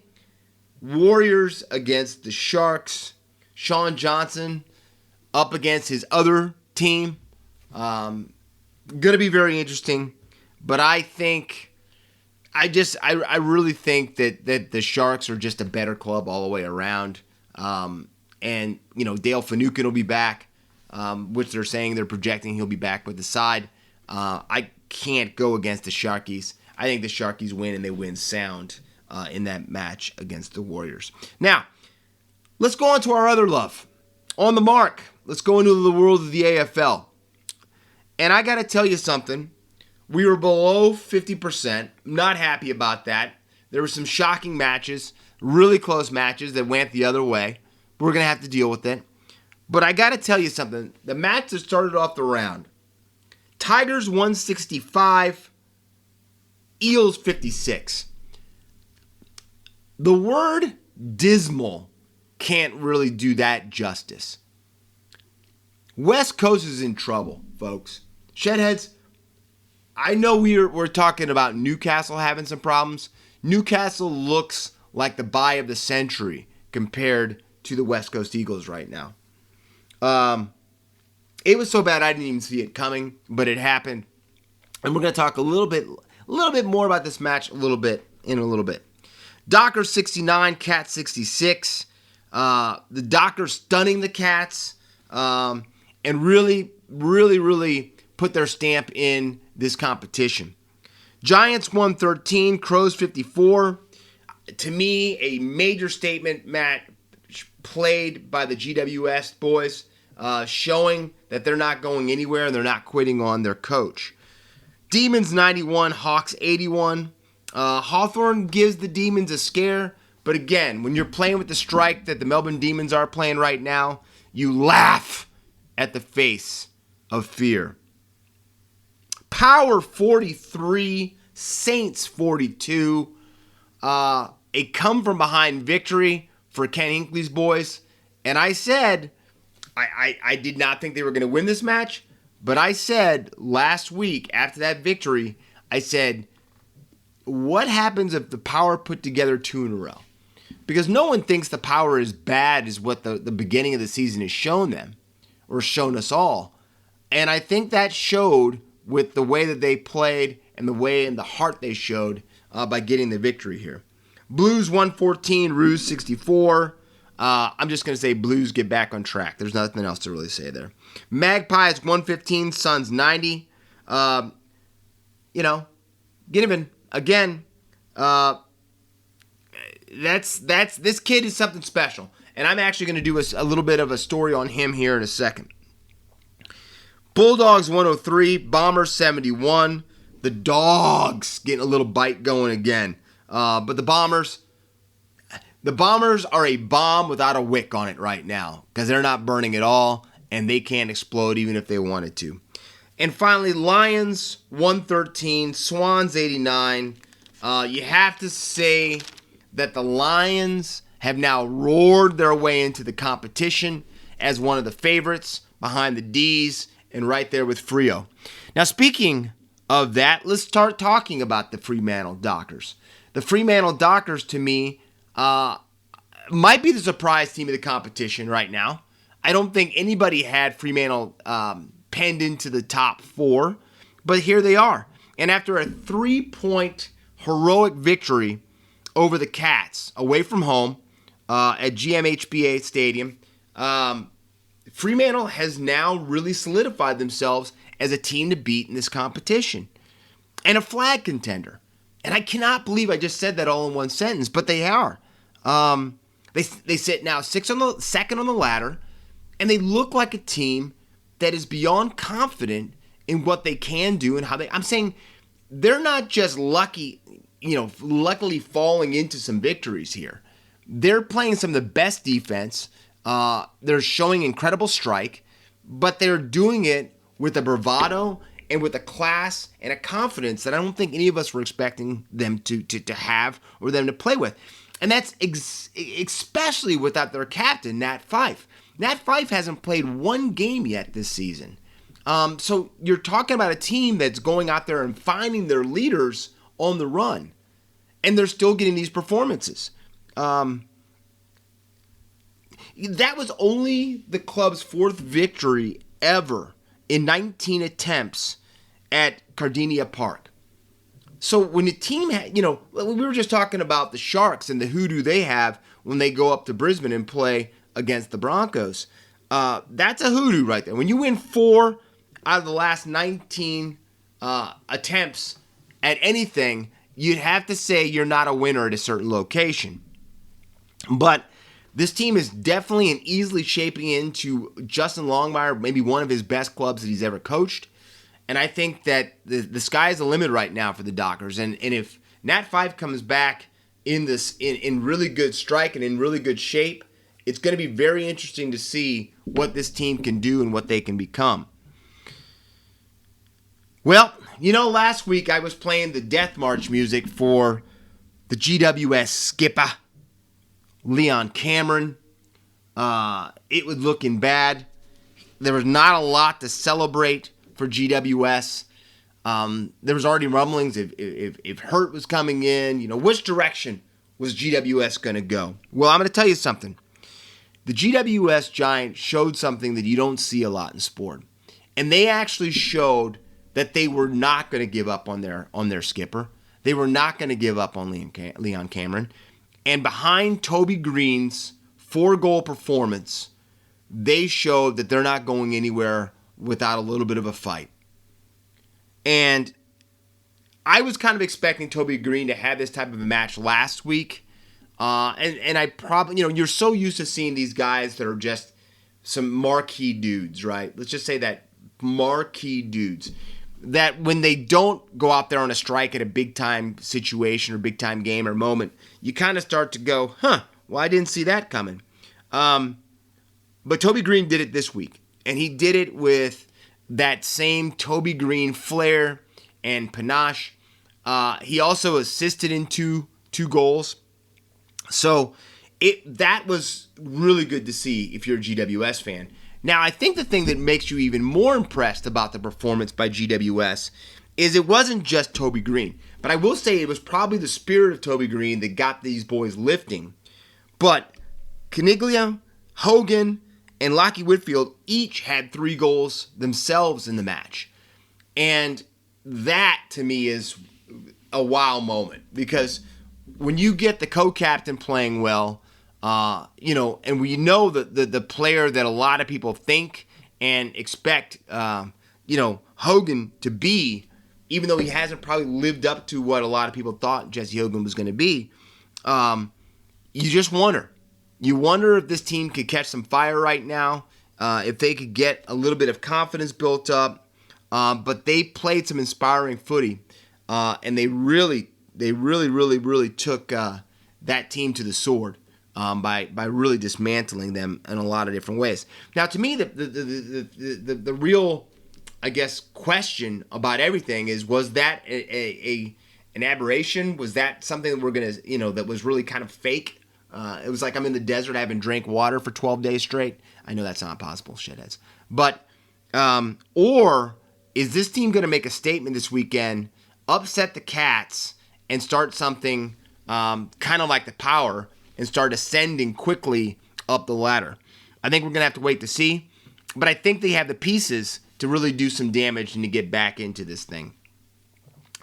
Warriors against the Sharks. Sean Johnson up against his other team. Going to be very interesting, but I really think that the Sharks are just a better club all the way around. And Dale Finucane will be back, which they're saying they're projecting he'll be back with the side. I can't go against the Sharkies. I think the Sharkies win, and they win sound in that match against the Warriors. Now, let's go on to our other love. On the mark, let's go into the world of the AFL. And I got to tell you something. We were below 50%. Not happy about that. There were some shocking matches, really close matches that went the other way. We're going to have to deal with it. But I got to tell you something. The match that started off the round, Tigers 165, Eels 56. The word dismal can't really do that justice. West Coast is in trouble, folks. Shedheads, I know we're talking about Newcastle having some problems. Newcastle looks like the buy of the century compared to the West Coast Eagles right now. It was so bad I didn't even see it coming, but it happened. And we're going to talk a little bit more about this match in a little bit. Dockers 69, Cats 66. The Dockers stunning the Cats and really put their stamp in this competition. Giants 113, Crows 54. To me, a major statement match played by the GWS boys, showing that they're not going anywhere and they're not quitting on their coach. Demons 91, Hawks 81. Hawthorn gives the Demons a scare, but again, when you're playing with the strike that the Melbourne Demons are playing right now, you laugh at the face of fear. Power 43, Saints 42. A come-from-behind victory for Ken Hinkley's boys. And I said I did not think they were going to win this match, but I said last week after that victory, I said, what happens if the Power put together 2 in a row? Because no one thinks the Power is bad as what the beginning of the season has shown them, or shown us all. And I think that showed with the way that they played and the way and the heart they showed by getting the victory here. Blues 114, Roos 64. I'm just going to say Blues get back on track. There's nothing else to really say there. Magpies 115, Suns 90. Given again, this kid is something special. And I'm actually going to do a little bit of a story on him here in a second. Bulldogs 103, Bombers 71. The Dogs getting a little bite going again. But the Bombers are a bomb without a wick on it right now because they're not burning at all and they can't explode even if they wanted to. And finally, Lions 113, Swans 89. You have to say that the Lions have now roared their way into the competition as one of the favorites behind the D's and right there with Frio. Now, speaking of that, let's start talking about the Fremantle Dockers. The Fremantle Dockers, to me, might be the surprise team of the competition right now. I don't think anybody had Fremantle penned into the top 4, but here they are. And after a 3-point heroic victory over the Cats away from home at GMHBA Stadium, Fremantle has now really solidified themselves as a team to beat in this competition and a flag contender. And I cannot believe I just said that all in one sentence, but they are. They sit now second on the ladder, and they look like a team that is beyond confident in what they can do and how they. I'm saying they're not just luckily falling into some victories here. They're playing some of the best defense. They're showing incredible strike, but they're doing it with a bravado and with a class and a confidence that I don't think any of us were expecting them to have or them to play with. And that's especially without their captain, Nat Fyfe. Nat Fyfe hasn't played one game yet this season. So you're talking about a team that's going out there and finding their leaders on the run. And they're still getting these performances. That was only the club's 4th victory ever in 19 attempts at Gardenia Park. So when the team we were just talking about the Sharks and the hoodoo they have when they go up to Brisbane and play against the Broncos. That's a hoodoo right there. When you win 4 out of the last 19 attempts at anything, you'd have to say you're not a winner at a certain location. But this team is definitely and easily shaping into Justin Longmire, maybe one of his best clubs that he's ever coached. And I think that the sky is the limit right now for the Dockers. And if Nat Fyfe comes back in really good strike and in really good shape, it's going to be very interesting to see what this team can do and what they can become. Well, last week I was playing the Death March music for the GWS skipper, Leon Cameron. It was looking bad. There was not a lot to celebrate for GWS. There was already rumblings if Hurt was coming in. Which direction was GWS going to go? Well, I'm going to tell you something. The GWS Giants showed something that you don't see a lot in sport. And they actually showed that they were not going to give up on their skipper. They were not going to give up on Leon Cameron. And behind Toby Green's 4-goal performance, they showed that they're not going anywhere without a little bit of a fight. And I was kind of expecting Toby Green to have this type of a match last week. And I probably, you're so used to seeing these guys that are just some marquee dudes, right? Let's just say that marquee dudes. That when they don't go out there on a strike at a big-time situation or big-time game or moment, you kind of start to go, well, I didn't see that coming. But Toby Green did it this week. And he did it with that same Toby Green flair and panache. He also assisted in two goals. So that was really good to see if you're a GWS fan. Now, I think the thing that makes you even more impressed about the performance by GWS is it wasn't just Toby Green. But I will say it was probably the spirit of Toby Green that got these boys lifting. But Caniglia, Hogan, and Lockie Whitfield each had 3 goals themselves in the match. And that, to me, is a wow moment. Because when you get the co-captain playing well, and we know that the player that a lot of people think and expect, Hogan to be, even though he hasn't probably lived up to what a lot of people thought Jesse Hogan was going to be, you just wonder. You wonder if this team could catch some fire right now, if they could get a little bit of confidence built up. But they played some inspiring footy, and they really took that team to the sword by really dismantling them in a lot of different ways. Now, to me, the real, I guess, question about everything is: was that an aberration? Was that something that we're gonna, that was really kind of fake? It was like I'm in the desert, I haven't drank water for 12 days straight. I know that's not possible, shitheads. But or is this team going to make a statement this weekend, upset the Cats, and start something kind of like the Power and start ascending quickly up the ladder? I think we're going to have to wait to see. But I think they have the pieces to really do some damage and to get back into this thing.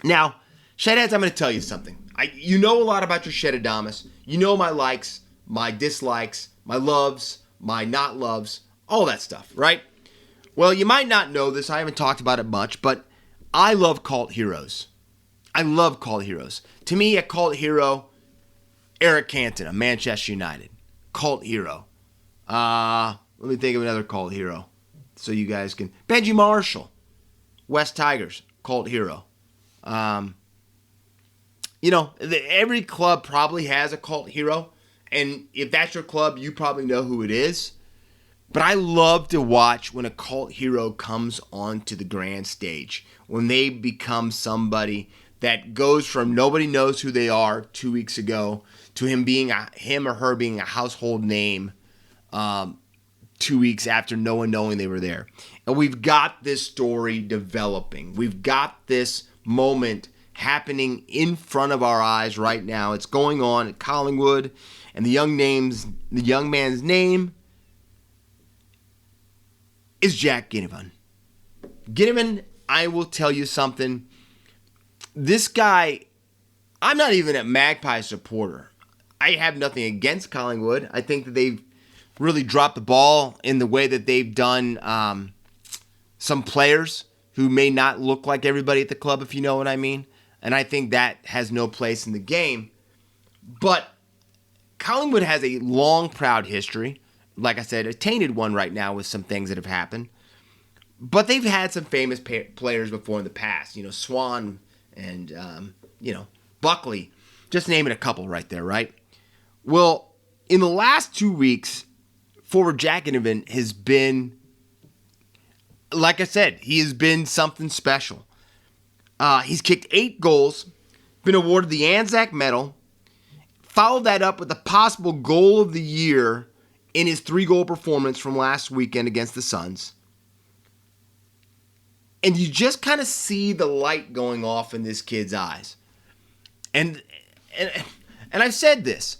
Now, Shedheads, I'm going to tell you something. You know a lot about your Shedadamas. You know my likes, my dislikes, my loves, my not loves, all that stuff, right? Well, you might not know this. I haven't talked about it much, but I love cult heroes. I love cult heroes. To me, a cult hero, Eric Cantona, Manchester United. Cult hero. Let me think of another cult hero so you guys can. Benji Marshall, West Tigers, cult hero. Every club probably has a cult hero. And if that's your club, you probably know who it is. But I love to watch when a cult hero comes onto the grand stage. When they become somebody that goes from nobody knows who they are 2 weeks ago to him or her being a household name 2 weeks after no one knowing they were there. And we've got this story developing. We've got this moment happening in front of our eyes right now. It's going on at Collingwood, and the young man's name is Jack Ginnivan. Ginnivan, I will tell you something. This guy, I'm not even a Magpie supporter. I have nothing against Collingwood. I think that they've really dropped the ball in the way that they've done some players who may not look like everybody at the club, if you know what I mean. And I think that has no place in the game. But Collingwood has a long, proud history. Like I said, a tainted one right now with some things that have happened. But they've had some famous players before in the past. Swan and, Buckley. Just naming a couple right there, right? Well, in the last 2 weeks, forward Jack Ginnivan has been, like I said, he has been something special. He's kicked 8 goals, been awarded the Anzac Medal, followed that up with a possible goal of the year in his 3-goal performance from last weekend against the Suns. And you just kind of see the light going off in this kid's eyes. And I've said this.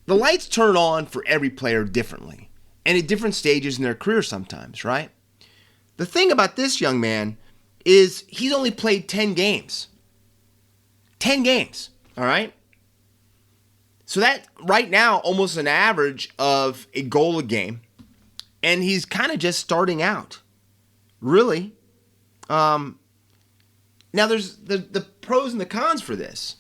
The lights turn on for every player differently and at different stages in their career sometimes, right? The thing about this young man is he's only played 10 games. 10 games, all right? So that, right now, almost an average of a goal a game. And he's kind of just starting out. Really. Now, there's the pros and the cons for this.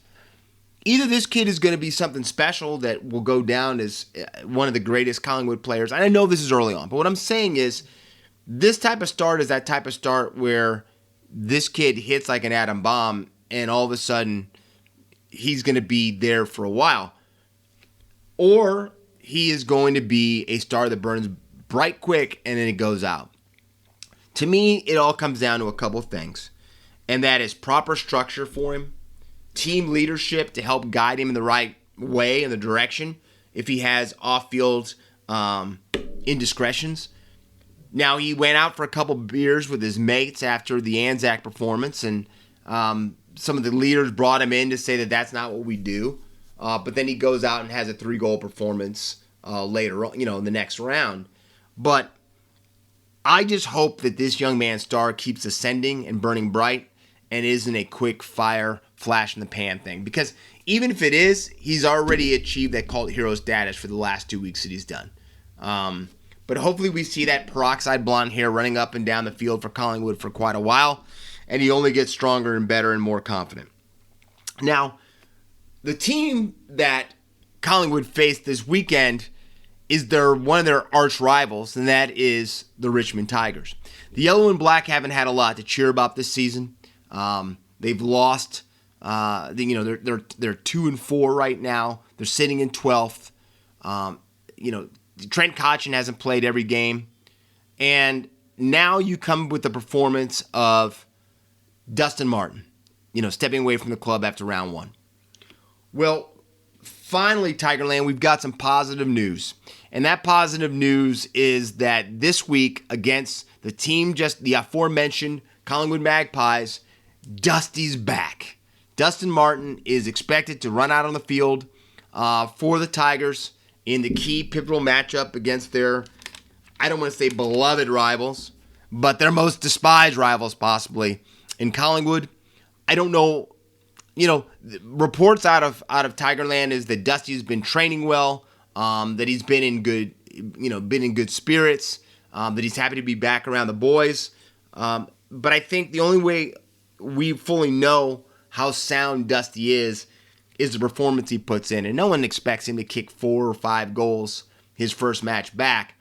Either this kid is going to be something special that will go down as one of the greatest Collingwood players. And I know this is early on, but what I'm saying is this type of start is that type of start where this kid hits like an atom bomb and all of a sudden he's going to be there for a while. Or he is going to be a star that burns bright quick and then it goes out. To me, it all comes down to a couple of things. And that is proper structure for him, team leadership to help guide him in the right way, in the direction. If he has off-field, indiscretions. Now, he went out for a couple beers with his mates after the Anzac performance, and some of the leaders brought him in to say that that's not what we do. But then he goes out and has a 3-goal performance later on, in the next round. But I just hope that this young man's star keeps ascending and burning bright and isn't a quick fire, flash in the pan thing. Because even if it is, he's already achieved that cult hero status for the last 2 weeks that he's done. But hopefully we see that peroxide blonde hair running up and down the field for Collingwood for quite a while, and he only gets stronger and better and more confident. Now, the team that Collingwood faced this weekend is one of their arch rivals, and that is the Richmond Tigers. The Yellow and Black haven't had a lot to cheer about this season. They've lost. They're 2-4 right now. They're sitting in 12th. Trent Cotchin hasn't played every game, and now you come with the performance of Dustin Martin, stepping away from the club after round 1. Well, finally, Tigerland, we've got some positive news. And that positive news is that this week against the team, just the aforementioned Collingwood Magpies, Dusty's back. Dustin Martin is expected to run out on the field for the Tigers in the key pivotal matchup against their, I don't want to say beloved rivals, but their most despised rivals possibly in Collingwood. I don't know. Reports out of Tigerland is that Dusty's been training well, that he's been in good spirits, that he's happy to be back around the boys. But I think the only way we fully know how sound Dusty is the performance he puts in. And no one expects him to kick 4 or 5 goals his first match back,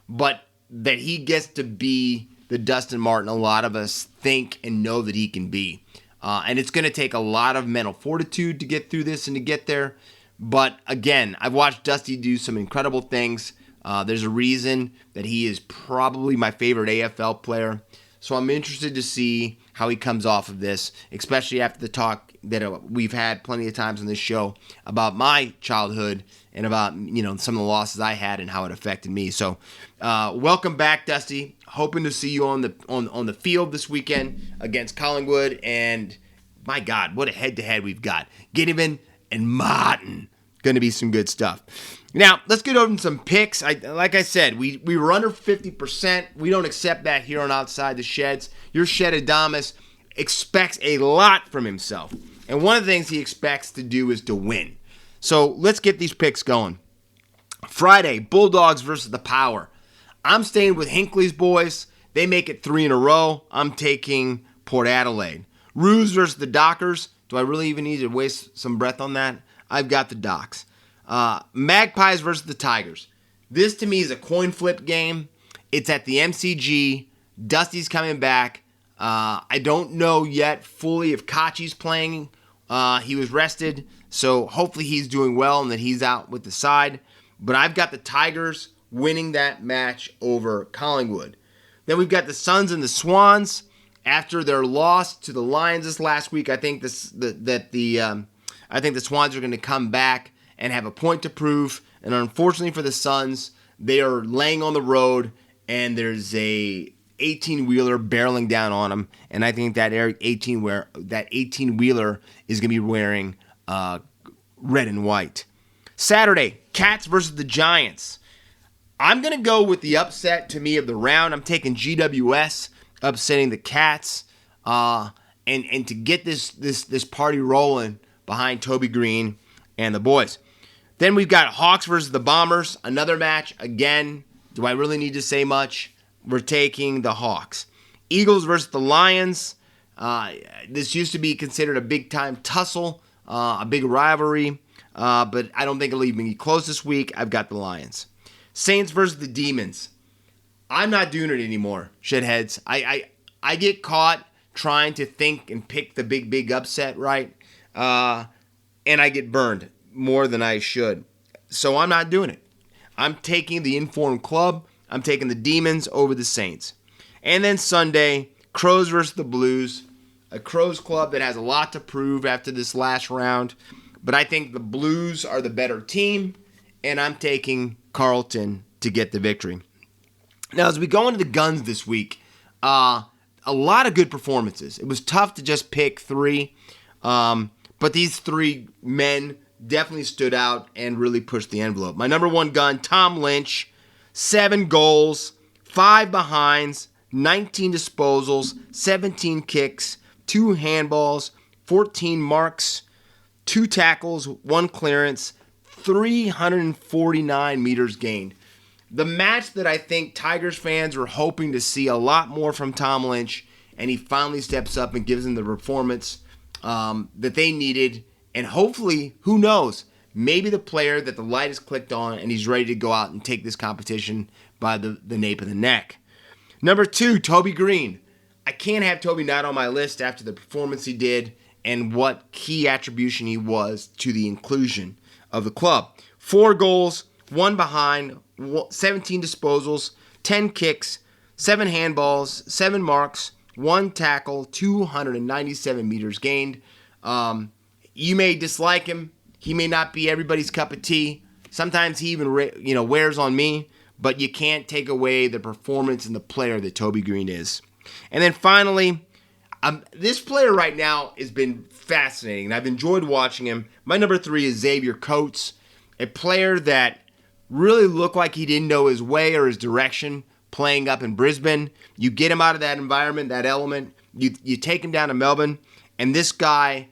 but that he gets to be the Dustin Martin a lot of us think and know that he can be. And it's going to take a lot of mental fortitude to get through this and to get there. But again, I've watched Dusty do some incredible things. There's a reason that he is probably my favorite AFL player. So I'm interested to see how he comes off of this, especially after the talk that we've had plenty of times on this show about my childhood and about some of the losses I had and how it affected me. So welcome back, Dusty. Hoping to see you on the field this weekend against Collingwood. And my God, what a head-to-head we've got. Ginnivan and Martin. Going to be some good stuff. Now, let's get over to some picks. Like I said, we were under 50%. We don't accept that here on Outside the Sheds. Your Shedadamas expects a lot from himself. And one of the things he expects to do is to win. So let's get these picks going. Friday, Bulldogs versus the Power. I'm staying with Hinckley's boys. They make it 3 in a row. I'm taking Port Adelaide. Roos versus the Dockers. Do I really even need to waste some breath on that? I've got the Docks. Magpies versus the Tigers. This to me is a coin flip game. It's at the MCG. Dusty's coming back. I don't know yet fully if Kachi's playing. He was rested, so hopefully he's doing well and that he's out with the side. But I've got the Tigers winning that match over Collingwood. Then we've got the Suns and the Swans. After their loss to the Lions this last week, I think the Swans are going to come back and have a point to prove. And unfortunately for the Suns, they are laying on the road, and there's a 18-wheeler barreling down on them. And I think that 18-wheeler is going to be wearing red and white. Saturday, Cats versus the Giants. I'm going to go with the upset to me of the round. I'm taking GWS upsetting the Cats, and to get this party rolling behind Toby Green and the boys. Then we've got Hawks versus the Bombers, another match. Again, do I really need to say much? We're taking the Hawks. Eagles versus the Lions. This used to be considered a big-time tussle, a big rivalry, but I don't think it'll even be close this week. I've got the Lions. Saints versus the Demons. I'm not doing it anymore, shitheads. I get caught trying to think and pick the big upset, right? And I get burned more than I should. So I'm not doing it. I'm taking the informed club. I'm taking the Demons over the Saints. And then Sunday, Crows versus the Blues. A Crows club that has a lot to prove after this last round. But I think the Blues are the better team. And I'm taking Carlton to get the victory. Now, as we go into the guns this week, a lot of good performances. It was tough to just pick three, but these three men definitely stood out and really pushed the envelope. My number one gun, Tom Lynch, 7 goals, 5 behinds, 19 disposals, 17 kicks, 2 handballs, 14 marks, 2 tackles, 1 clearance, 349 meters gained. The match that I think Tigers fans were hoping to see a lot more from Tom Lynch, and he finally steps up and gives them the performance that they needed. And hopefully, who knows, maybe the player that the light has clicked on and he's ready to go out and take this competition by the nape of the neck. Number 2, Toby Green. I can't have Toby not on my list after the performance he did and what key attribution he was to the inclusion of the club. 4 goals, 1 behind, 17 disposals, 10 kicks, 7 handballs, 7 marks, 1 tackle, 297 meters gained. You may dislike him. He may not be everybody's cup of tea. Sometimes he even wears on me, but you can't take away the performance and the player that Toby Green is. And then finally, this player right now has been fascinating, and I've enjoyed watching him. My number 3 is Xavier Coates, a player that really looked like he didn't know his way or his direction playing up in Brisbane. You get him out of that environment, that element. You take him down to Melbourne, and this guy,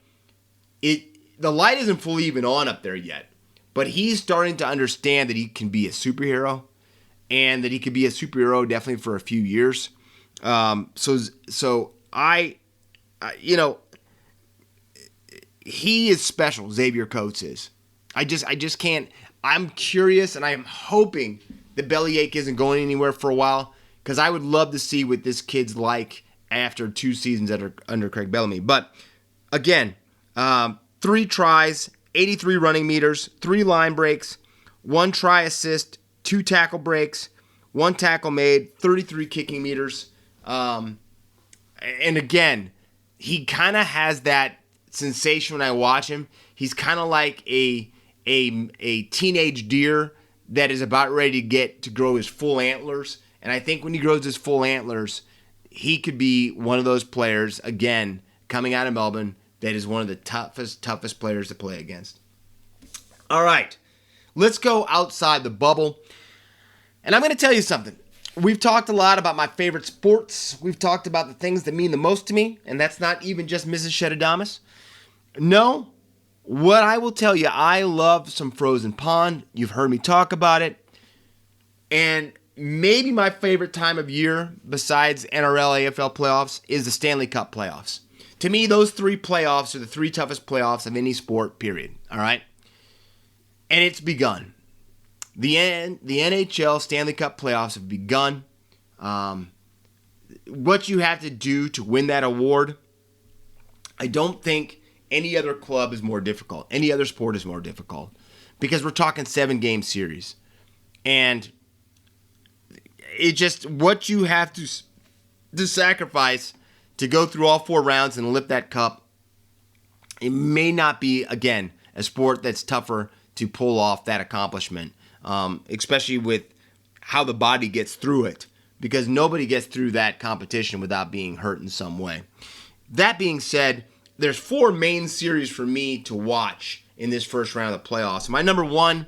the light isn't fully even on up there yet, but he's starting to understand that he can be a superhero, and that he could be a superhero definitely for a few years. He is special. Xavier Coates is. I just can't. I'm curious, and I am hoping the bellyache isn't going anywhere for a while, because I would love to see what this kid's like after 2 seasons under Craig Bellamy. But again, 3 tries, 83 running meters, 3 line breaks, 1 try assist, 2 tackle breaks, 1 tackle made, 33 kicking meters. And again, he kind of has that sensation when I watch him. He's kind of like a teenage deer that is about ready to grow his full antlers. And I think when he grows his full antlers, he could be one of those players, again, coming out of Melbourne, that is one of the toughest players to play against. All right, let's go outside the bubble. And I'm going to tell you something. We've talked a lot about my favorite sports. We've talked about the things that mean the most to me, and that's not even just Mrs. Shedadamas. No, what I will tell you, I love some frozen pond. You've heard me talk about it. And maybe my favorite time of year, besides NRL, AFL playoffs, is the Stanley Cup playoffs. To me, those 3 playoffs are the 3 toughest playoffs of any sport, period. All right? And it's begun. The NHL Stanley Cup playoffs have begun. What you have to do to win that award, I don't think any other club is more difficult. Any other sport is more difficult. Because we're talking 7-game series. And it just, what you have to sacrifice to go through all 4 rounds and lift that cup, it may not be, again, a sport that's tougher to pull off that accomplishment. Especially with how the body gets through it, because nobody gets through that competition without being hurt in some way. That being said, there's 4 main series for me to watch in this first round of the playoffs. My number 1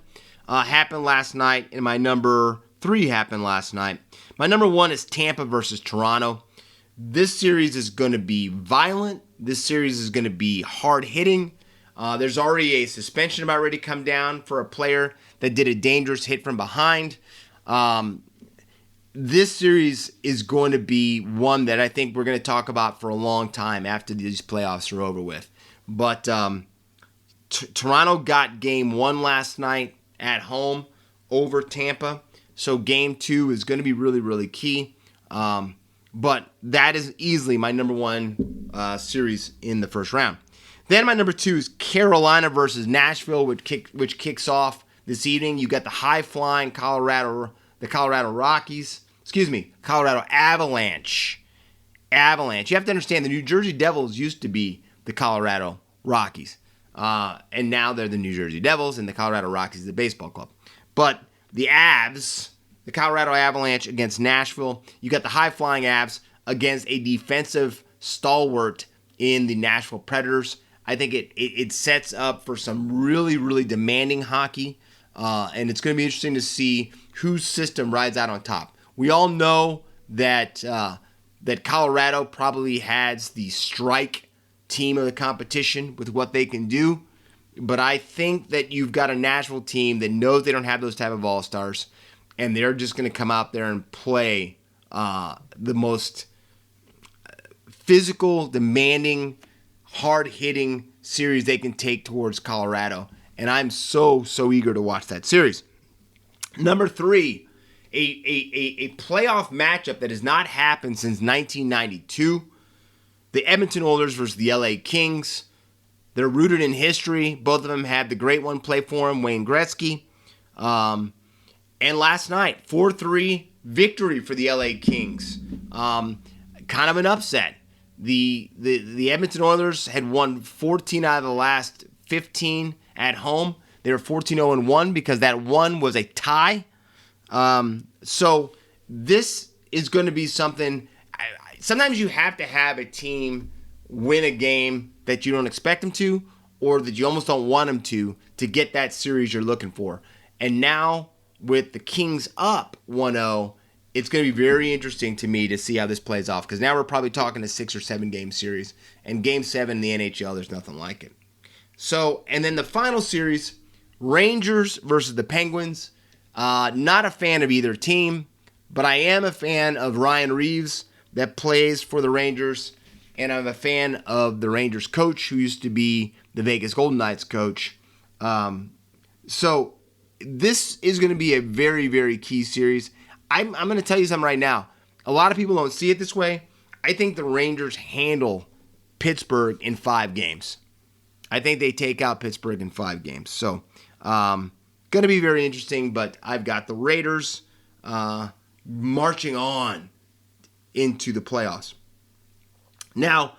happened last night, and my number 3 happened last night. My number 1 is Tampa versus Toronto. This series is going to be violent. This series is going to be hard-hitting. There's already a suspension about ready to come down for a player that did a dangerous hit from behind. This series is going to be one that I think we're going to talk about for a long time after these playoffs are over with. But Toronto got game 1 last night at home over Tampa. So game 2 is going to be really, really key. But that is easily my number 1 series in the first round. Then my number 2 is Carolina versus Nashville, which kicks off this evening. You got the high-flying Colorado Avalanche. You have to understand the New Jersey Devils used to be the Colorado Rockies. And now they're the New Jersey Devils, and the Colorado Rockies is the baseball club. But the Avs the Colorado Avalanche against Nashville. You got the high-flying Avs against a defensive stalwart in the Nashville Predators. I think it sets up for some really, really demanding hockey, and it's going to be interesting to see whose system rides out on top. We all know that that Colorado probably has the strike team of the competition with what they can do, but I think that you've got a Nashville team that knows they don't have those type of all-stars, and they're just going to come out there and play the most physical, demanding, hard-hitting series they can take towards Colorado. And I'm so eager to watch that series. Number 3, a playoff matchup that has not happened since 1992. The Edmonton Oilers versus the LA Kings. They're rooted in history. Both of them had the great one play for them, Wayne Gretzky. And last night, 4-3 victory for the LA Kings. Kind of an upset. The Edmonton Oilers had won 14 out of the last 15 at home. They were 14-0-1 because that one was a tie. So this is going to be something. Sometimes you have to have a team win a game that you don't expect them to, or that you almost don't want them to get that series you're looking for. And now with the Kings up 1-0, it's going to be very interesting to me to see how this plays off, because now we're probably talking a 6 or 7 game series, and Game 7 in the NHL, there's nothing like it. So, and then the final series, Rangers versus the Penguins. Not a fan of either team, but I am a fan of Ryan Reeves that plays for the Rangers, and I'm a fan of the Rangers coach who used to be the Vegas Golden Knights coach. So this is going to be a very, very key series. I'm going to tell you something right now. A lot of people don't see it this way. I think the Rangers handle Pittsburgh in 5 games. I think they take out Pittsburgh in 5 games. So, going to be very interesting, but I've got the Raiders marching on into the playoffs. Now,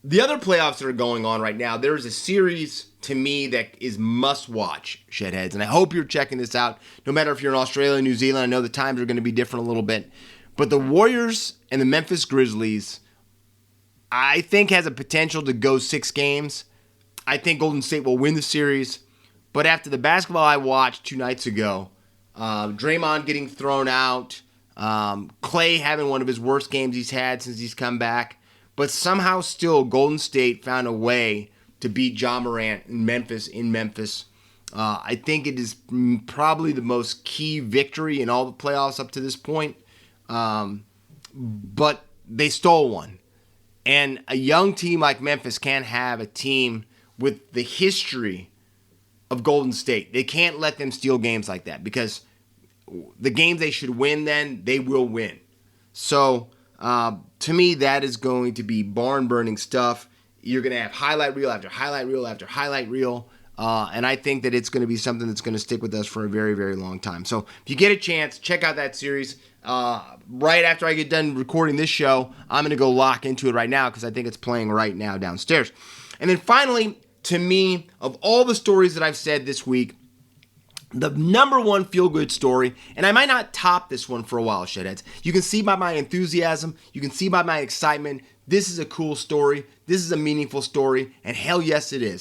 the other playoffs that are going on right now, there's a series to me that is must-watch, Shedheads, and I hope you're checking this out. No matter if you're in Australia, New Zealand, I know the times are going to be different a little bit, but the Warriors and the Memphis Grizzlies, I think, has a potential to go 6 games. I think Golden State will win the series, but after the basketball I watched 2 nights ago, Draymond getting thrown out, Clay having one of his worst games he's had since he's come back, but somehow still Golden State found a way to beat Ja Morant in Memphis. I think it is probably the most key victory in all the playoffs up to this point. But they stole one. And a young team like Memphis can't have a team with the history of Golden State. They can't let them steal games like that, because the games they should win, then they will win. So to me, that is going to be barn-burning stuff. You're going to have highlight reel after highlight reel after highlight reel. And I think that it's going to be something that's going to stick with us for a very, very long time. So if you get a chance, check out that series. Right after I get done recording this show, I'm going to go lock into it right now, because I think it's playing right now downstairs. And then finally, to me, of all the stories that I've said this week, the number one feel-good story, and I might not top this one for a while, Shedheads. You can see by my enthusiasm, you can see by my excitement, this is a cool story, this is a meaningful story, and hell yes it is.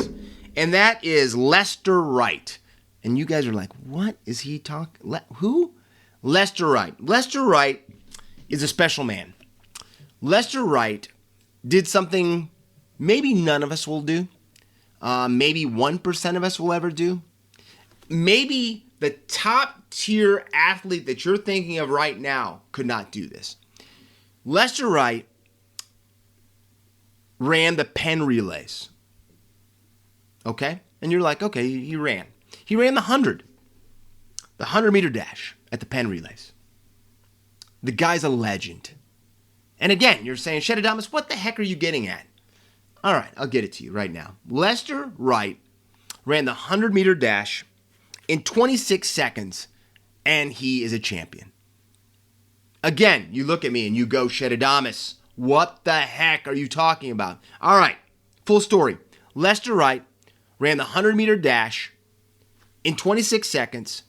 And that is Lester Wright. And you guys are like, what is he talking? Who? Lester Wright. Lester Wright is a special man. Lester Wright did something maybe none of us will do. Maybe 1% of us will ever do. Maybe the top tier athlete that you're thinking of right now could not do this. Lester Wright ran the Penn relays. Okay? And you're like, okay, he ran. He ran the 100-meter dash at the Penn relays. The guy's a legend. And again, you're saying, Shedadamas, what the heck are you getting at? All right, I'll get it to you right now. Lester Wright ran the 100-meter dash in 26 seconds, and he is a champion. Again, you look at me and you go, Shedadamas, what the heck are you talking about? All right, full story. Lester Wright ran the 100-meter dash in 26 seconds,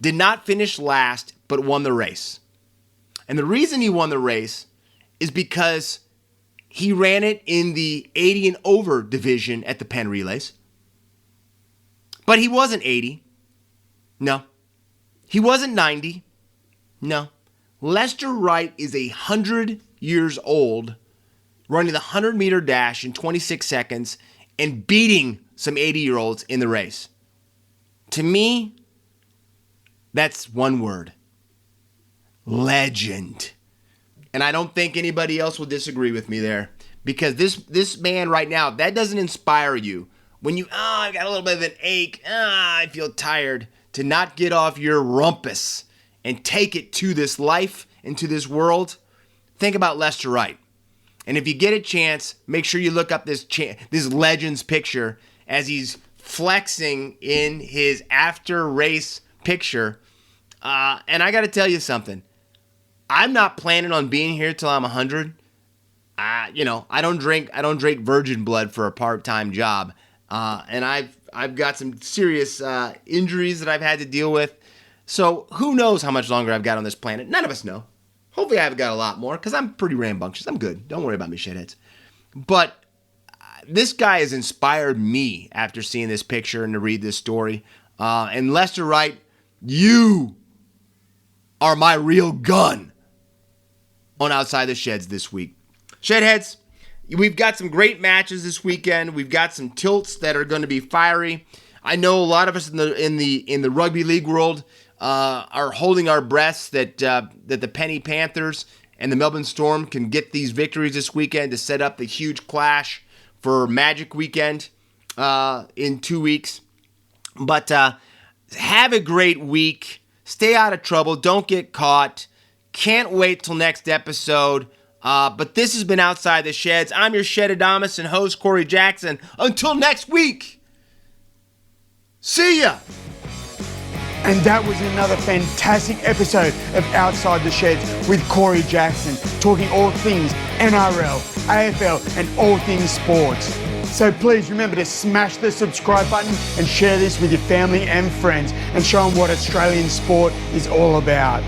did not finish last, but won the race. And the reason he won the race is because he ran it in the 80 and over division at the Penn Relays. But he wasn't 80. No. He wasn't 90. No. Lester Wright is 100 years old, running the 100-meter dash in 26 seconds and beating some 80-year-olds in the race. To me, that's one word. Legend. And I don't think anybody else will disagree with me there. Because this man right now, if that doesn't inspire you, when you, I've got a little bit of an ache, I feel tired, to not get off your rumpus and take it to this life and to this world, think about Lester Wright. And if you get a chance, make sure you look up this Legends picture as he's flexing in his after-race picture. And I got to tell you something. I'm not planning on being here till I'm 100. I don't drink virgin blood for a part-time job. And I've got some serious injuries that I've had to deal with. So who knows how much longer I've got on this planet? None of us know. Hopefully I've got a lot more because I'm pretty rambunctious. I'm good. Don't worry about me, shitheads. But this guy has inspired me after seeing this picture and to read this story. And Lester Wright, you are my real gun on Outside the Sheds this week. Shedheads, we've got some great matches this weekend. We've got some tilts that are going to be fiery. I know a lot of us in the rugby league world are holding our breaths that the Penny Panthers and the Melbourne Storm can get these victories this weekend to set up the huge clash for Magic Weekend in 2 weeks. But have a great week. Stay out of trouble. Don't get caught. Can't wait till next episode. But this has been Outside the Sheds. I'm your Shedadamus and host, Corey Jackson. Until next week, see ya! And that was another fantastic episode of Outside the Sheds with Corey Jackson, talking all things NRL, AFL, and all things sports. So please remember to smash the subscribe button and share this with your family and friends and show them what Australian sport is all about.